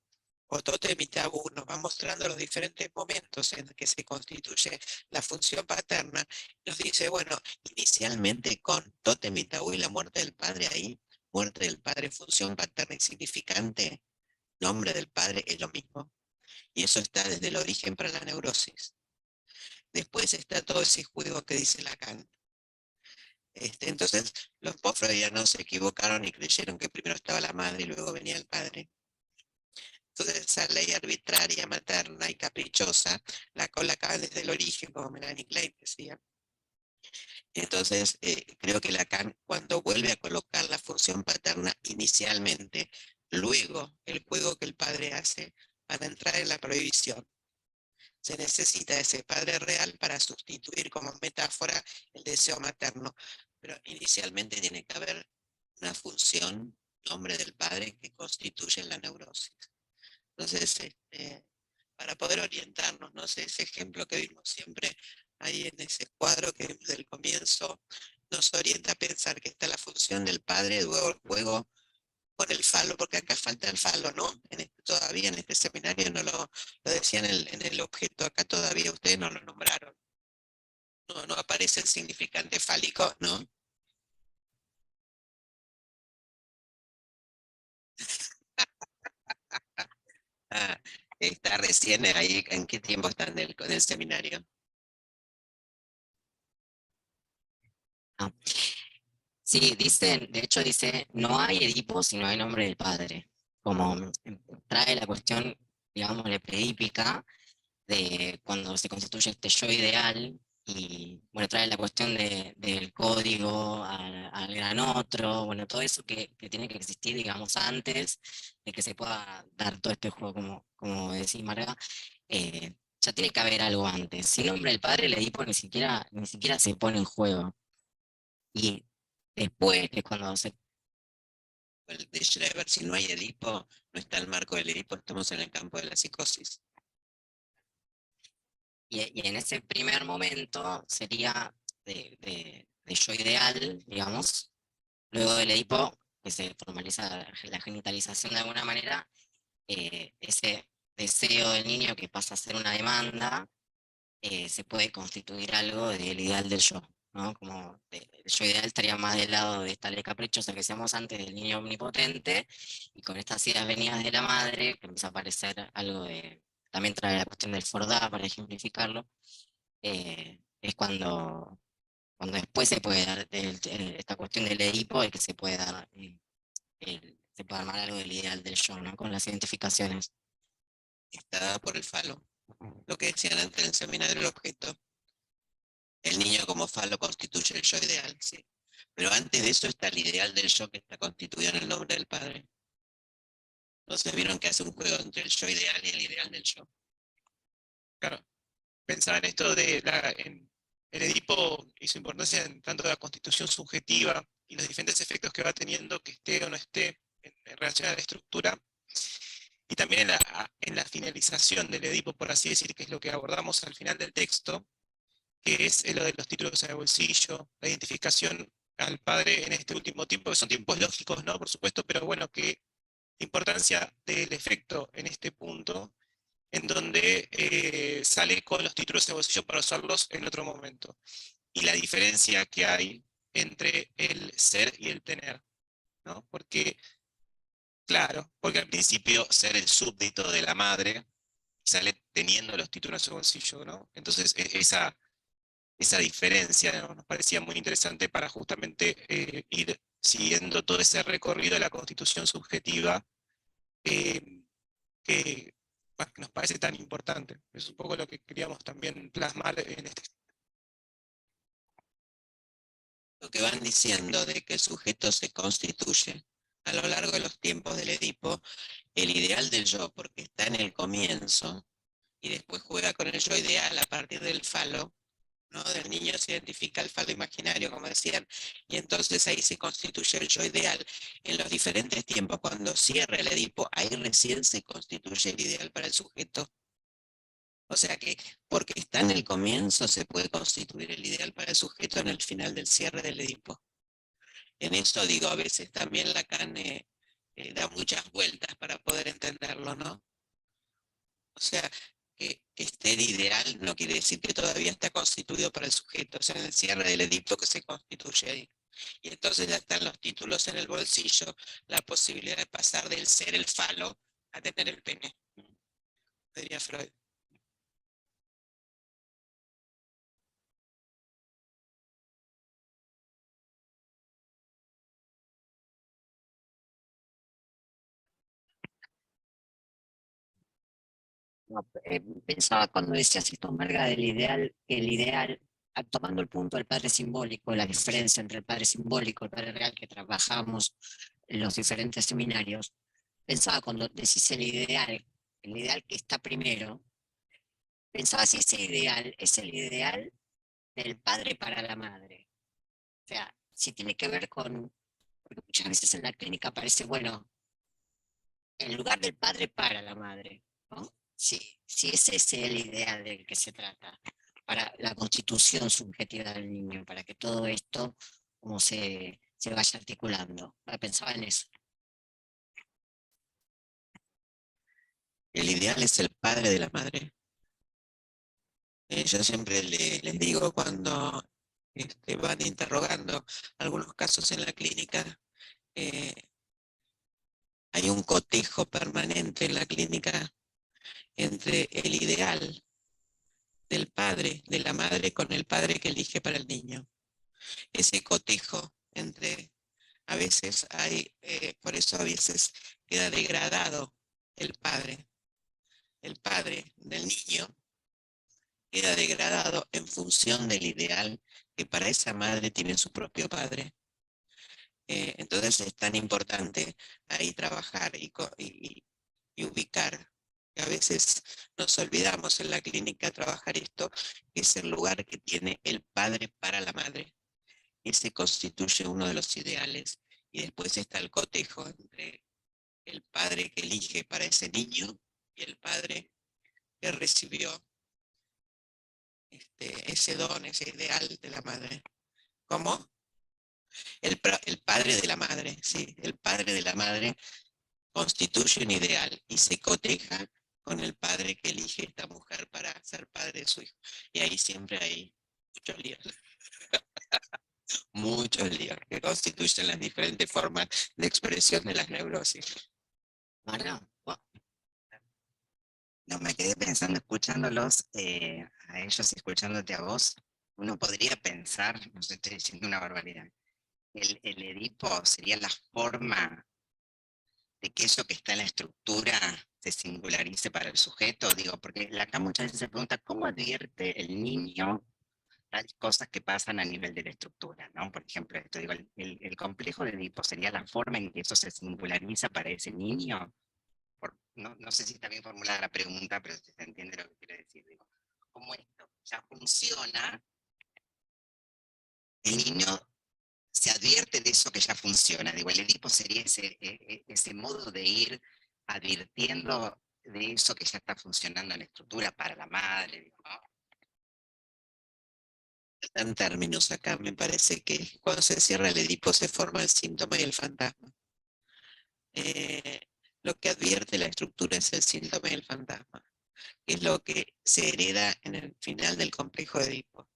O Totem y Tabú, nos va mostrando los diferentes momentos en que se constituye la función paterna. Nos dice, bueno, inicialmente con Totem y Tabú y la muerte del padre ahí, muerte del padre, función paterna insignificante, nombre del padre es lo mismo. Y eso está desde el origen para la neurosis. Después está todo ese juego que dice Lacan. Entonces, los post-freudianos se equivocaron y creyeron que primero estaba la madre y luego venía el padre. Entonces, esa ley arbitraria, materna y caprichosa, la colocaban desde el origen, como Melanie Klein decía. Entonces, creo que Lacan, cuando vuelve a colocar la función paterna inicialmente, luego el juego que el padre hace para entrar en la prohibición, se necesita ese padre real para sustituir como metáfora el deseo materno. Pero inicialmente tiene que haber una función, nombre del padre, que constituye la neurosis. Entonces, para poder orientarnos, no sé, ese ejemplo que vimos siempre ahí en ese cuadro que vimos del comienzo, nos orienta a pensar que está la función del padre, luego el juego con el falo, porque acá falta el falo, ¿no? Todavía en este seminario no lo decían en el objeto, acá todavía ustedes no lo nombraron. No aparece el significante fálico, ¿no? Ah, está recién ahí, ¿en qué tiempo están del seminario? Ah, sí, dice, de hecho dice, no hay Edipo si no hay nombre del padre. Como trae la cuestión, digamos, predípica de cuando se constituye este yo ideal y, bueno, trae la cuestión del código al gran otro, bueno, todo eso que tiene que existir, digamos, antes de que se pueda dar todo este juego, como decís, Marga, ya tiene que haber algo antes. Sin nombre del padre, el Edipo ni siquiera se pone en juego. Y después, que es cuando se... El de Schreber, si no hay Edipo, no está el marco del Edipo, estamos en el campo de la psicosis. Y en ese primer momento sería de yo ideal, digamos, luego del Edipo, que se formaliza la genitalización de alguna manera, ese deseo del niño que pasa a ser una demanda, se puede constituir algo del ideal del yo, ¿no? Como el yo ideal estaría más del lado de esta ley caprichosa que decíamos antes del niño omnipotente, y con estas ideas venidas de la madre, que empieza a aparecer algo de, también trae la cuestión del Fordá para ejemplificarlo, es cuando después se puede dar esta cuestión del Edipo, y que se puede dar, se puede armar algo del ideal del yo, ¿no? Con las identificaciones. Está dada por el falo. Lo que decían antes en el seminario del objeto. El niño como falo constituye el yo ideal, sí. Pero antes de eso está el ideal del yo que está constituido en el nombre del padre. Entonces vieron que hace un juego entre el yo ideal y el ideal del yo. Claro. Pensaba en esto el Edipo y su importancia en tanto la constitución subjetiva y los diferentes efectos que va teniendo, que esté o no esté en relación a la estructura, y también en la finalización del Edipo, por así decir, que es lo que abordamos al final del texto, que es lo de los títulos en el bolsillo, la identificación al padre en este último tiempo, que son tiempos lógicos, ¿no? Por supuesto, pero bueno, que la importancia del efecto en este punto, en donde sale con los títulos en el bolsillo para usarlos en otro momento. Y la diferencia que hay entre el ser y el tener, ¿no? Porque, claro, porque al principio ser el súbdito de la madre sale teniendo los títulos en su bolsillo, ¿no? Entonces, esa diferencia, ¿no? Nos parecía muy interesante para justamente ir siguiendo todo ese recorrido de la constitución subjetiva que bueno, que nos parece tan importante. Es un poco lo que queríamos también plasmar en este. Lo que van diciendo de que el sujeto se constituye a lo largo de los tiempos del Edipo, el ideal del yo, porque está en el comienzo, y después juega con el yo ideal a partir del falo, ¿no? Del niño se identifica el falo imaginario, como decían, y entonces ahí se constituye el yo ideal. En los diferentes tiempos, cuando cierra el Edipo, ahí recién se constituye el ideal para el sujeto. O sea que, porque está en el comienzo, se puede constituir el ideal para el sujeto en el final del cierre del Edipo. En eso digo, a veces también Lacan da muchas vueltas para poder entenderlo, ¿no? O sea, que esté el ideal no quiere decir que todavía está constituido para el sujeto, o sea, en el cierre del Edipo que se constituye ahí. Y entonces ya están los títulos en el bolsillo, la posibilidad de pasar del ser el falo a tener el pene, diría Freud. No, pensaba cuando decías esto, Marga, del ideal, el ideal, tomando el punto del padre simbólico, la diferencia entre el padre simbólico y el padre real que trabajamos en los diferentes seminarios, pensaba cuando decís el ideal que está primero, pensaba si ese ideal es el ideal del padre para la madre. O sea, si tiene que ver con, porque muchas veces en la clínica parece, bueno, en lugar del padre para la madre, ¿no? Si ese es el ideal del que se trata, para la constitución subjetiva del niño, para que todo esto como se vaya articulando. Pensaba en eso. El ideal es el padre de la madre. Yo siempre les digo cuando van interrogando algunos casos en la clínica, hay un cotejo permanente en la clínica entre el ideal del padre, de la madre, con el padre que elige para el niño. Ese cotejo entre, a veces hay, por eso a veces queda degradado el padre del niño queda degradado en función del ideal que para esa madre tiene su propio padre. Entonces es tan importante ahí trabajar y ubicar. A veces nos olvidamos en la clínica trabajar esto, que es el lugar que tiene el padre para la madre. Ese constituye uno de los ideales. Y después está el cotejo entre el padre que elige para ese niño y el padre que recibió ese don, ese ideal de la madre. ¿Cómo? El padre de la madre, sí, el padre de la madre constituye un ideal y se coteja con el padre que elige esta mujer para ser padre de su hijo. Y ahí siempre hay muchos líos. Muchos líos que constituyen las diferentes formas de expresión de las neurosis. ¿Marga? No, me quedé pensando, escuchándolos a ellos y escuchándote a vos, uno podría pensar, no sé, estoy diciendo una barbaridad, el Edipo sería la forma de que eso que está en la estructura se singularice para el sujeto, digo, porque acá muchas veces se pregunta, ¿cómo advierte el niño las cosas que pasan a nivel de la estructura, ¿no? Por ejemplo, esto, digo, el complejo de Edipo sería la forma en que eso se singulariza para ese niño. no sé si está bien formulada la pregunta, pero si se entiende lo que quiero decir. Digo, como esto ya funciona, el niño se advierte de eso que ya funciona. Digo, el Edipo sería ese modo de ir advirtiendo de eso que ya está funcionando en la estructura para la madre, digo, ¿no? En términos acá, me parece que cuando se cierra el Edipo se forma el síntoma y el fantasma. Lo que advierte la estructura es el síntoma y el fantasma, que es lo que se hereda en el final del complejo de Edipo.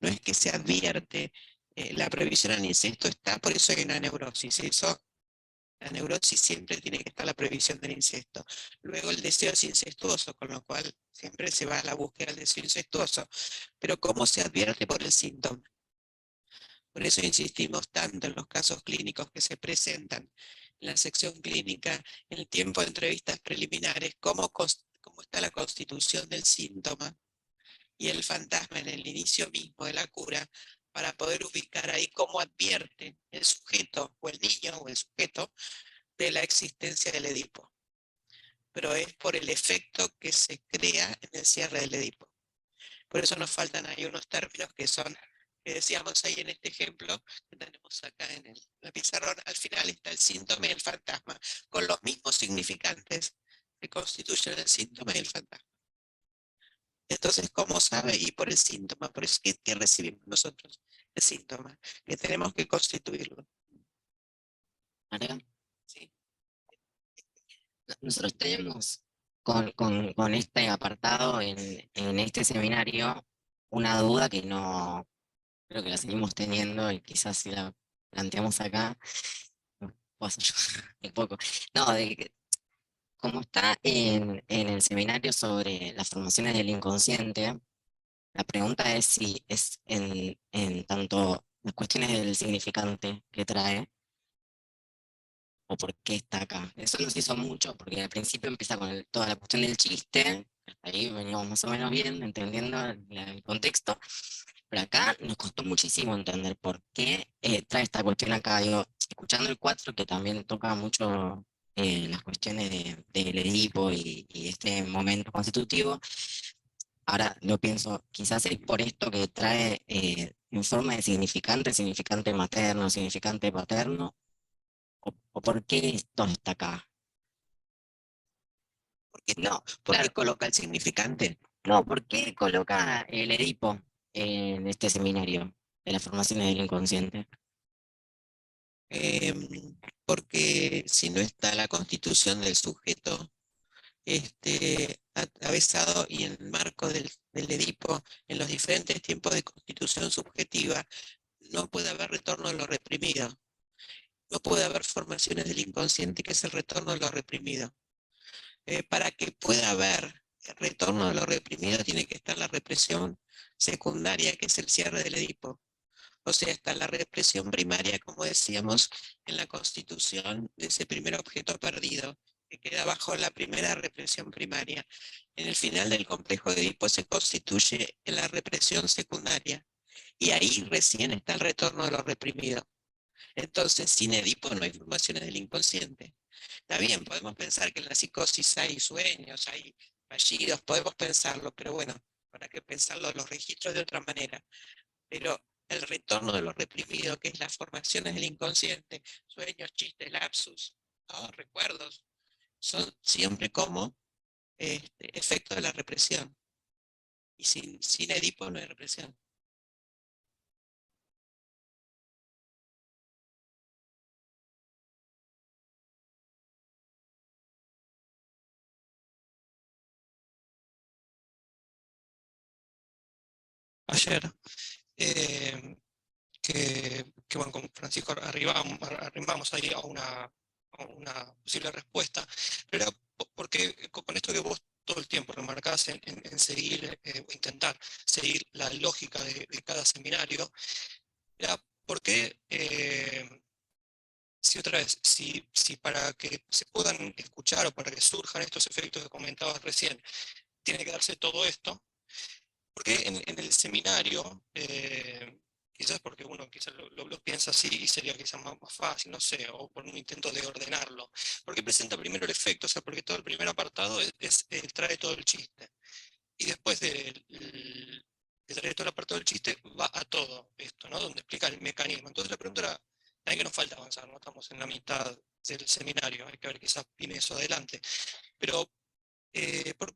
No es que se advierte, la prohibición al incesto está, por eso hay una neurosis. La neurosis siempre tiene que estar la prohibición del incesto. Luego el deseo es incestuoso, con lo cual siempre se va a la búsqueda del deseo incestuoso. Pero ¿cómo se advierte? Por el síntoma. Por eso insistimos tanto en los casos clínicos que se presentan en la sección clínica, en el tiempo de entrevistas preliminares, cómo está la constitución del síntoma y el fantasma en el inicio mismo de la cura, para poder ubicar ahí cómo advierte el sujeto o el niño o el sujeto de la existencia del Edipo. Pero es por el efecto que se crea en el cierre del Edipo. Por eso nos faltan ahí unos términos que son, que decíamos ahí en este ejemplo, que tenemos acá en la pizarrón, al final está el síntoma y el fantasma, con los mismos significantes que constituyen el síntoma y el fantasma. Entonces, ¿cómo sabe? Y por el síntoma, por eso que recibimos nosotros el síntoma, que tenemos que constituirlo. María, ¿Sí? nosotros tenemos con este apartado en este seminario una duda que no creo que la seguimos teniendo y quizás si la planteamos acá, paso yo un poco. No, de que como está en el seminario sobre las formaciones del inconsciente, la pregunta es si es en tanto las cuestiones del significante que trae, o por qué está acá. Eso nos hizo mucho, porque al principio empieza con toda la cuestión del chiste, hasta ahí veníamos más o menos bien, entendiendo el contexto, pero acá nos costó muchísimo entender por qué trae esta cuestión acá. Digo, escuchando el 4 que también toca mucho las cuestiones del Edipo y este momento constitutivo, ahora lo pienso, quizás es por esto que trae en forma de significante materno, significante paterno, o por qué esto está acá. No, ¿Por qué claro, coloca el significante? no, ¿por qué coloca el Edipo en este seminario de las formaciones del inconsciente? Porque si no está la constitución del sujeto atravesado y en el marco del Edipo, en los diferentes tiempos de constitución subjetiva, no puede haber retorno a lo reprimido. No puede haber formaciones del inconsciente, que es el retorno a lo reprimido. Para que pueda haber retorno a lo reprimido, tiene que estar la represión secundaria, que es el cierre del Edipo. O sea, está la represión primaria, como decíamos, en la constitución de ese primer objeto perdido, que queda bajo la primera represión primaria. En el final del complejo de Edipo se constituye en la represión secundaria. Y ahí recién está el retorno a lo reprimido. Entonces, sin Edipo no hay formaciones del inconsciente. Está bien, podemos pensar que en la psicosis hay sueños, hay fallidos, podemos pensarlo, pero bueno, para que pensarlo los registros de otra manera. Pero el retorno de lo reprimido, que es las formaciones del inconsciente, sueños, chistes, lapsus, ¿no? Recuerdos, son siempre como efecto de la represión. Y sin Edipo no hay represión. Ayer, que bueno, con Francisco arrimamos ahí a una posible respuesta, pero era porque con esto que vos todo el tiempo remarcás en seguir o intentar seguir la lógica de cada seminario, era porque, si otra vez, si para que se puedan escuchar o para que surjan estos efectos que comentabas recién, tiene que darse todo esto, porque en el seminario quizás porque uno quizás lo piensa así y sería quizás más fácil, no sé, o por un intento de ordenarlo. ¿Por qué presenta primero el efecto? O sea, porque todo el primer apartado Trae todo el chiste. Y después de traer todo el apartado del chiste, va a todo esto, ¿no? Donde explica el mecanismo. Entonces la pregunta era, hay que nos falta avanzar, ¿no? Estamos en la mitad del seminario, hay que ver quizás viene eso adelante. Pero,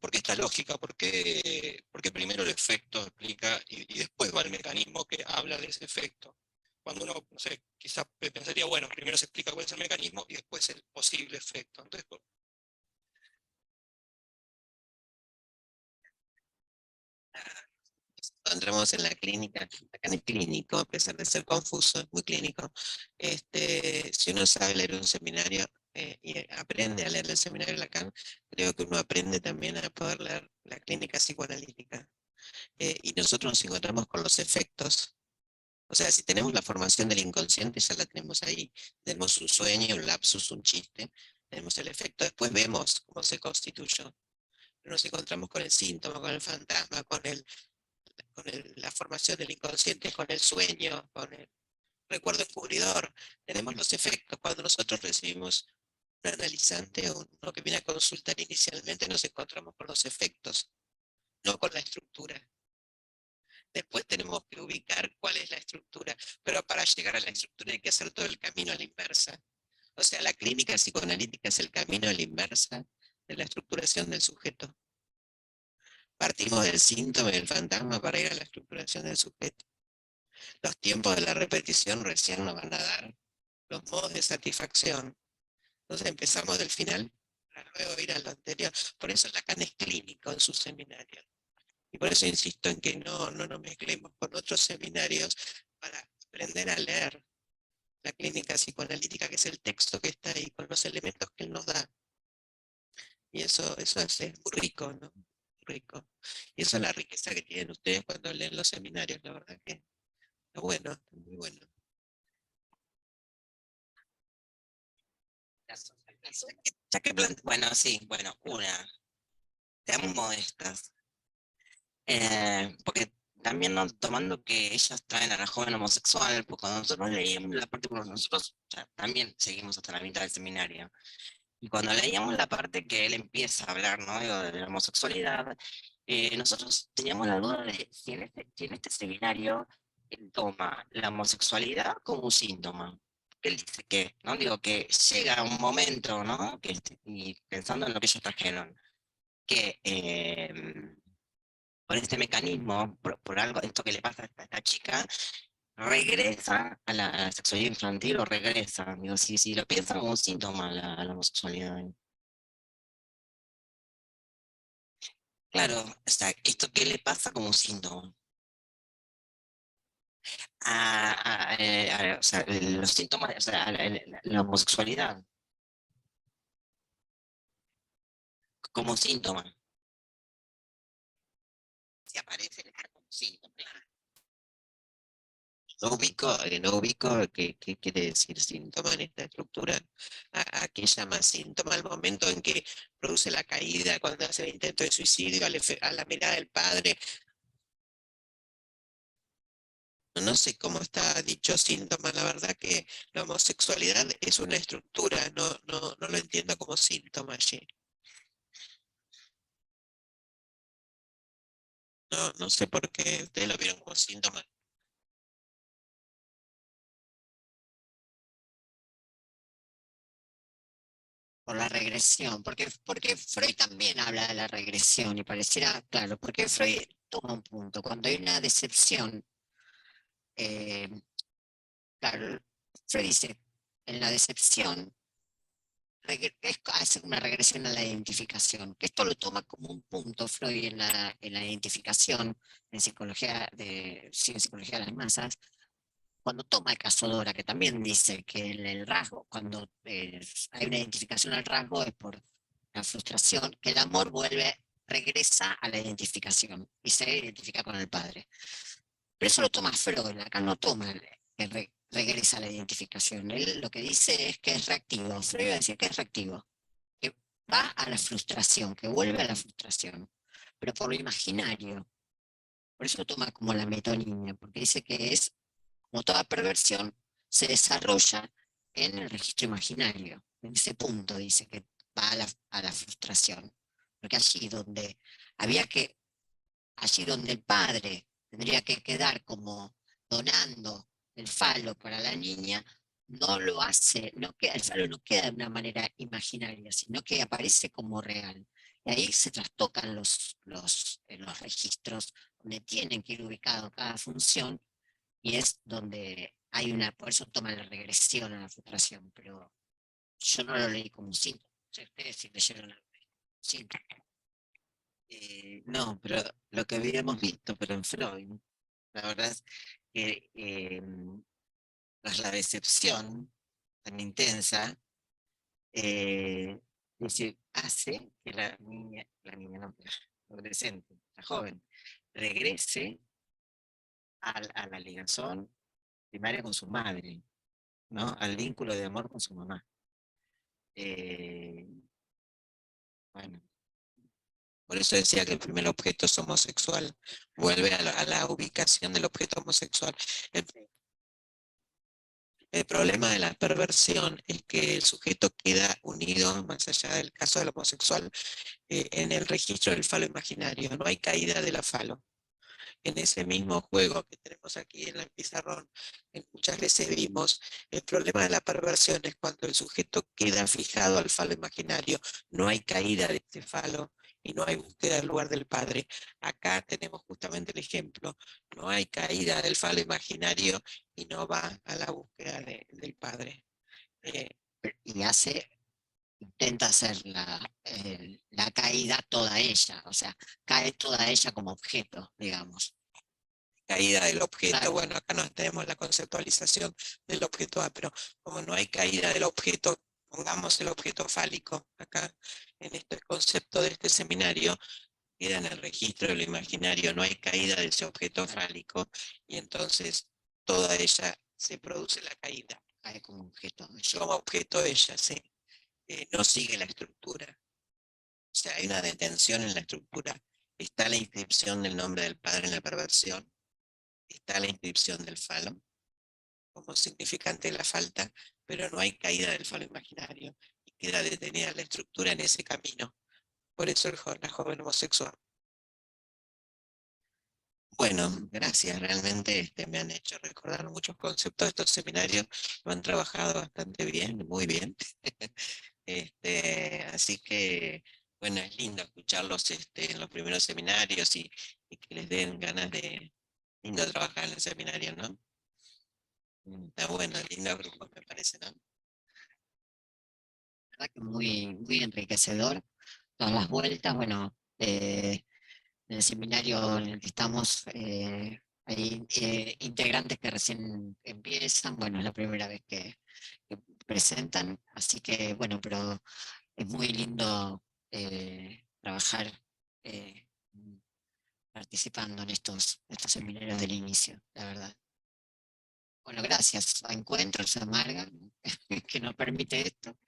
¿por qué esta lógica? ¿Por qué primero el efecto explica y después va el mecanismo que habla de ese efecto? Cuando uno, no sé, quizás pensaría, bueno, primero se explica cuál es el mecanismo y después el posible efecto. Entonces, Entramos en la clínica, acá en el clínico, a pesar de ser confuso, es muy clínico. Si uno sabe leer un seminario y aprende a leer el seminario de Lacan, creo que uno aprende también a poder leer la clínica psicoanalítica. Y nosotros nos encontramos con los efectos. O sea, si tenemos la formación del inconsciente, ya la tenemos ahí. Tenemos un sueño, un lapsus, un chiste, tenemos el efecto, después vemos cómo se constituyó. Nos encontramos con el síntoma, con el fantasma, la formación del inconsciente, con el sueño, con el recuerdo encubridor. Tenemos los efectos. Cuando nosotros recibimos un analizante o uno que viene a consultar inicialmente, nos encontramos con los efectos, no con la estructura. Después tenemos que ubicar cuál es la estructura, pero para llegar a la estructura hay que hacer todo el camino a la inversa. O sea, la clínica psicoanalítica es el camino a la inversa de la estructuración del sujeto. Partimos del síntoma y del fantasma para ir a la estructuración del sujeto. Los tiempos de la repetición recién nos van a dar los modos de satisfacción. Entonces empezamos del final para luego ir a lo anterior. Por eso Lacan es clínico en sus seminarios. Y por eso insisto en que no nos mezclemos con otros seminarios para aprender a leer la clínica psicoanalítica, que es el texto que está ahí, con los elementos que él nos da. Y eso es muy rico, ¿no? Rico. Y eso es la riqueza que tienen ustedes cuando leen los seminarios, la verdad que está bueno, está muy bueno. Bueno, sí, bueno, seamos modestas. Porque también tomando que ellas traen a la joven homosexual, pues cuando nosotros leíamos la parte, porque nosotros también seguimos hasta la mitad del seminario. Y cuando leíamos la parte que él empieza a hablar, ¿no? De la homosexualidad, nosotros teníamos la duda de si en este seminario él toma la homosexualidad como un síntoma. Él dice que, ¿no? Digo, que llega un momento, ¿no? Y pensando en lo que ellos trajeron, que por este mecanismo, por algo, esto que le pasa a esta chica, regresa a la sexualidad infantil o regresa. Digo, si lo piensan como un síntoma a la homosexualidad. Claro, o sea, ¿esto qué le pasa como un síntoma? O sea, los síntomas, o sea, la homosexualidad como síntoma. Si aparece como síntoma. No ubico qué quiere decir síntoma en esta estructura. ¿A qué llama síntoma? Al momento en que produce la caída, cuando hace el intento de suicidio, a la mirada del padre. No sé cómo está dicho síntoma, la verdad que la homosexualidad es una estructura, no lo entiendo como síntoma allí. No sé por qué ustedes lo vieron como síntoma. Por la regresión, porque Freud también habla de la regresión y pareciera, claro, porque Freud toma un punto, cuando hay una decepción, eh, claro, Freud dice, en la decepción hace una regresión a la identificación, que esto lo toma como un punto Freud en la identificación en psicología psicología de las masas, cuando toma el caso Dora, que también dice que el rasgo, cuando hay una identificación al rasgo es por la frustración, que el amor regresa a la identificación y se identifica con el padre. Pero eso lo toma Freud, acá no toma regresa a la identificación. Él lo que dice es que es reactivo. Freud va a decir que es reactivo, que va a la frustración, que vuelve a la frustración, pero por lo imaginario. Por eso lo toma como la metonimia, porque dice que es como toda perversión, se desarrolla en el registro imaginario. En ese punto dice que va a la frustración. Porque allí donde el padre tendría que quedar como donando el falo para la niña, no lo hace, el falo no queda de una manera imaginaria, sino que aparece como real. Y ahí se trastocan en los registros donde tienen que ir ubicado cada función, y es donde hay por eso toma la regresión a la frustración, pero yo no lo leí como un síntoma. Ustedes sí leyeron algo de síntoma. No, pero lo que habíamos visto, pero en Freud, la verdad es que tras la decepción tan intensa, hace que la niña no, la adolescente, la joven, regrese a la ligación primaria con su madre, ¿no? Al vínculo de amor con su mamá. Bueno, por eso decía que el primer objeto es homosexual, vuelve a la ubicación del objeto homosexual. El problema de la perversión es que el sujeto queda unido, más allá del caso del homosexual, en el registro del falo imaginario. No hay caída de la falo. En ese mismo juego que tenemos aquí en el pizarrón, muchas veces vimos, el problema de la perversión es cuando el sujeto queda fijado al falo imaginario, no hay caída de ese falo y no hay búsqueda del lugar del padre. Acá tenemos justamente el ejemplo, no hay caída del falo imaginario y no va a la búsqueda del padre. Y intenta hacer la caída toda ella, o sea, cae toda ella como objeto, digamos. Caída del objeto, Claro. bueno, acá no tenemos la conceptualización del objeto A, pero como no hay caída del objeto, pongamos el objeto fálico acá en este concepto de este seminario, queda en el registro de lo imaginario, no hay caída de ese objeto fálico, y entonces toda ella se produce la caída. Cae como objeto. Como objeto ella, sí. No sigue la estructura. O sea, hay una detención en la estructura. Está la inscripción del nombre del padre en la perversión, está la inscripción del falo como significante de la falta, pero no hay caída del falo imaginario y queda detenida la estructura en ese camino. Por eso la joven homosexual. Bueno, gracias, realmente me han hecho recordar muchos conceptos de estos seminarios, lo han trabajado bastante bien, muy bien. Así que, bueno, es lindo escucharlos en los primeros seminarios y que les den ganas de lindo trabajar en el seminario, ¿no? Está bueno, lindo grupo, me parece, ¿no? La verdad que muy enriquecedor. Todas las vueltas, bueno, en el seminario en el que estamos, hay integrantes que recién empiezan, bueno, es la primera vez que presentan, así que, bueno, pero es muy lindo trabajar eh, participando en estos seminarios del inicio, la verdad. Bueno, gracias a Encuentros, a Marga, que nos permite esto.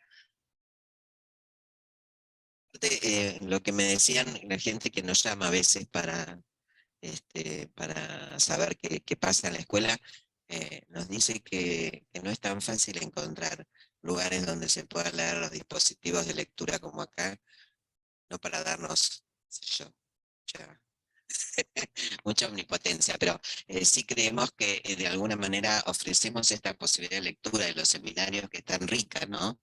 Lo que me decían la gente que nos llama a veces para saber qué pasa en la escuela, nos dice que no es tan fácil encontrar lugares donde se puedan leer los dispositivos de lectura como acá, no para darnos, qué sé yo, mucha omnipotencia, pero sí creemos que de alguna manera ofrecemos esta posibilidad de lectura de los seminarios que están ricas, ¿no?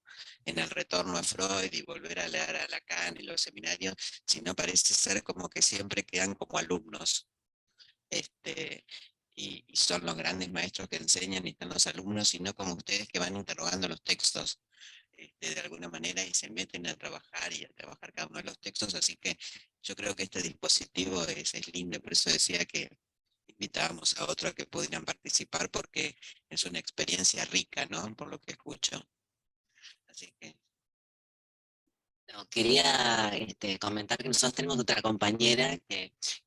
En el retorno a Freud y volver a leer a Lacan y los seminarios, si no parece ser como que siempre quedan como alumnos. Y son los grandes maestros que enseñan y están los alumnos, sino como ustedes que van interrogando los textos de alguna manera y se meten a trabajar y a trabajar cada uno de los textos, así que yo creo que este dispositivo es lindo, por eso decía que invitábamos a otros que pudieran participar porque es una experiencia rica, ¿no? Por lo que escucho. Así que No, quería comentar que nosotros tenemos otra compañera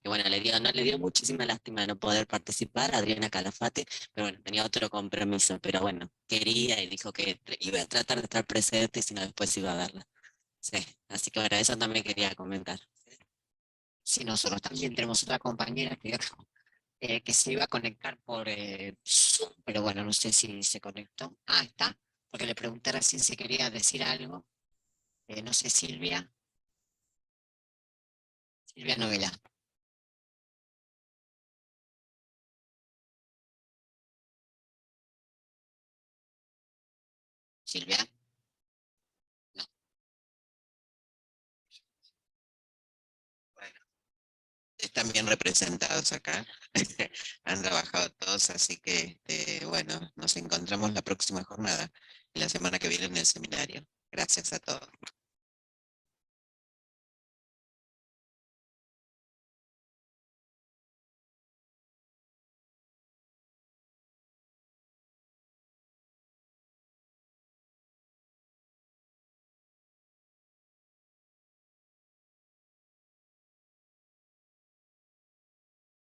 bueno, no le dio muchísima lástima no poder participar, Adriana Calafate, pero bueno, tenía otro compromiso, pero bueno, quería y dijo que iba a tratar de estar presente y si no después iba a verla. Sí, así que bueno, eso también quería comentar. Sí, nosotros también tenemos otra compañera que que se iba a conectar por Zoom, pero bueno, no sé si se conectó. Ah, está, porque le pregunté recién si quería decir algo. No sé, Silvia. Silvia Novela. Silvia. No. Están bien representados acá. Han trabajado todos, así que, bueno, nos encontramos la próxima jornada y la semana que viene en el seminario. Gracias a todos.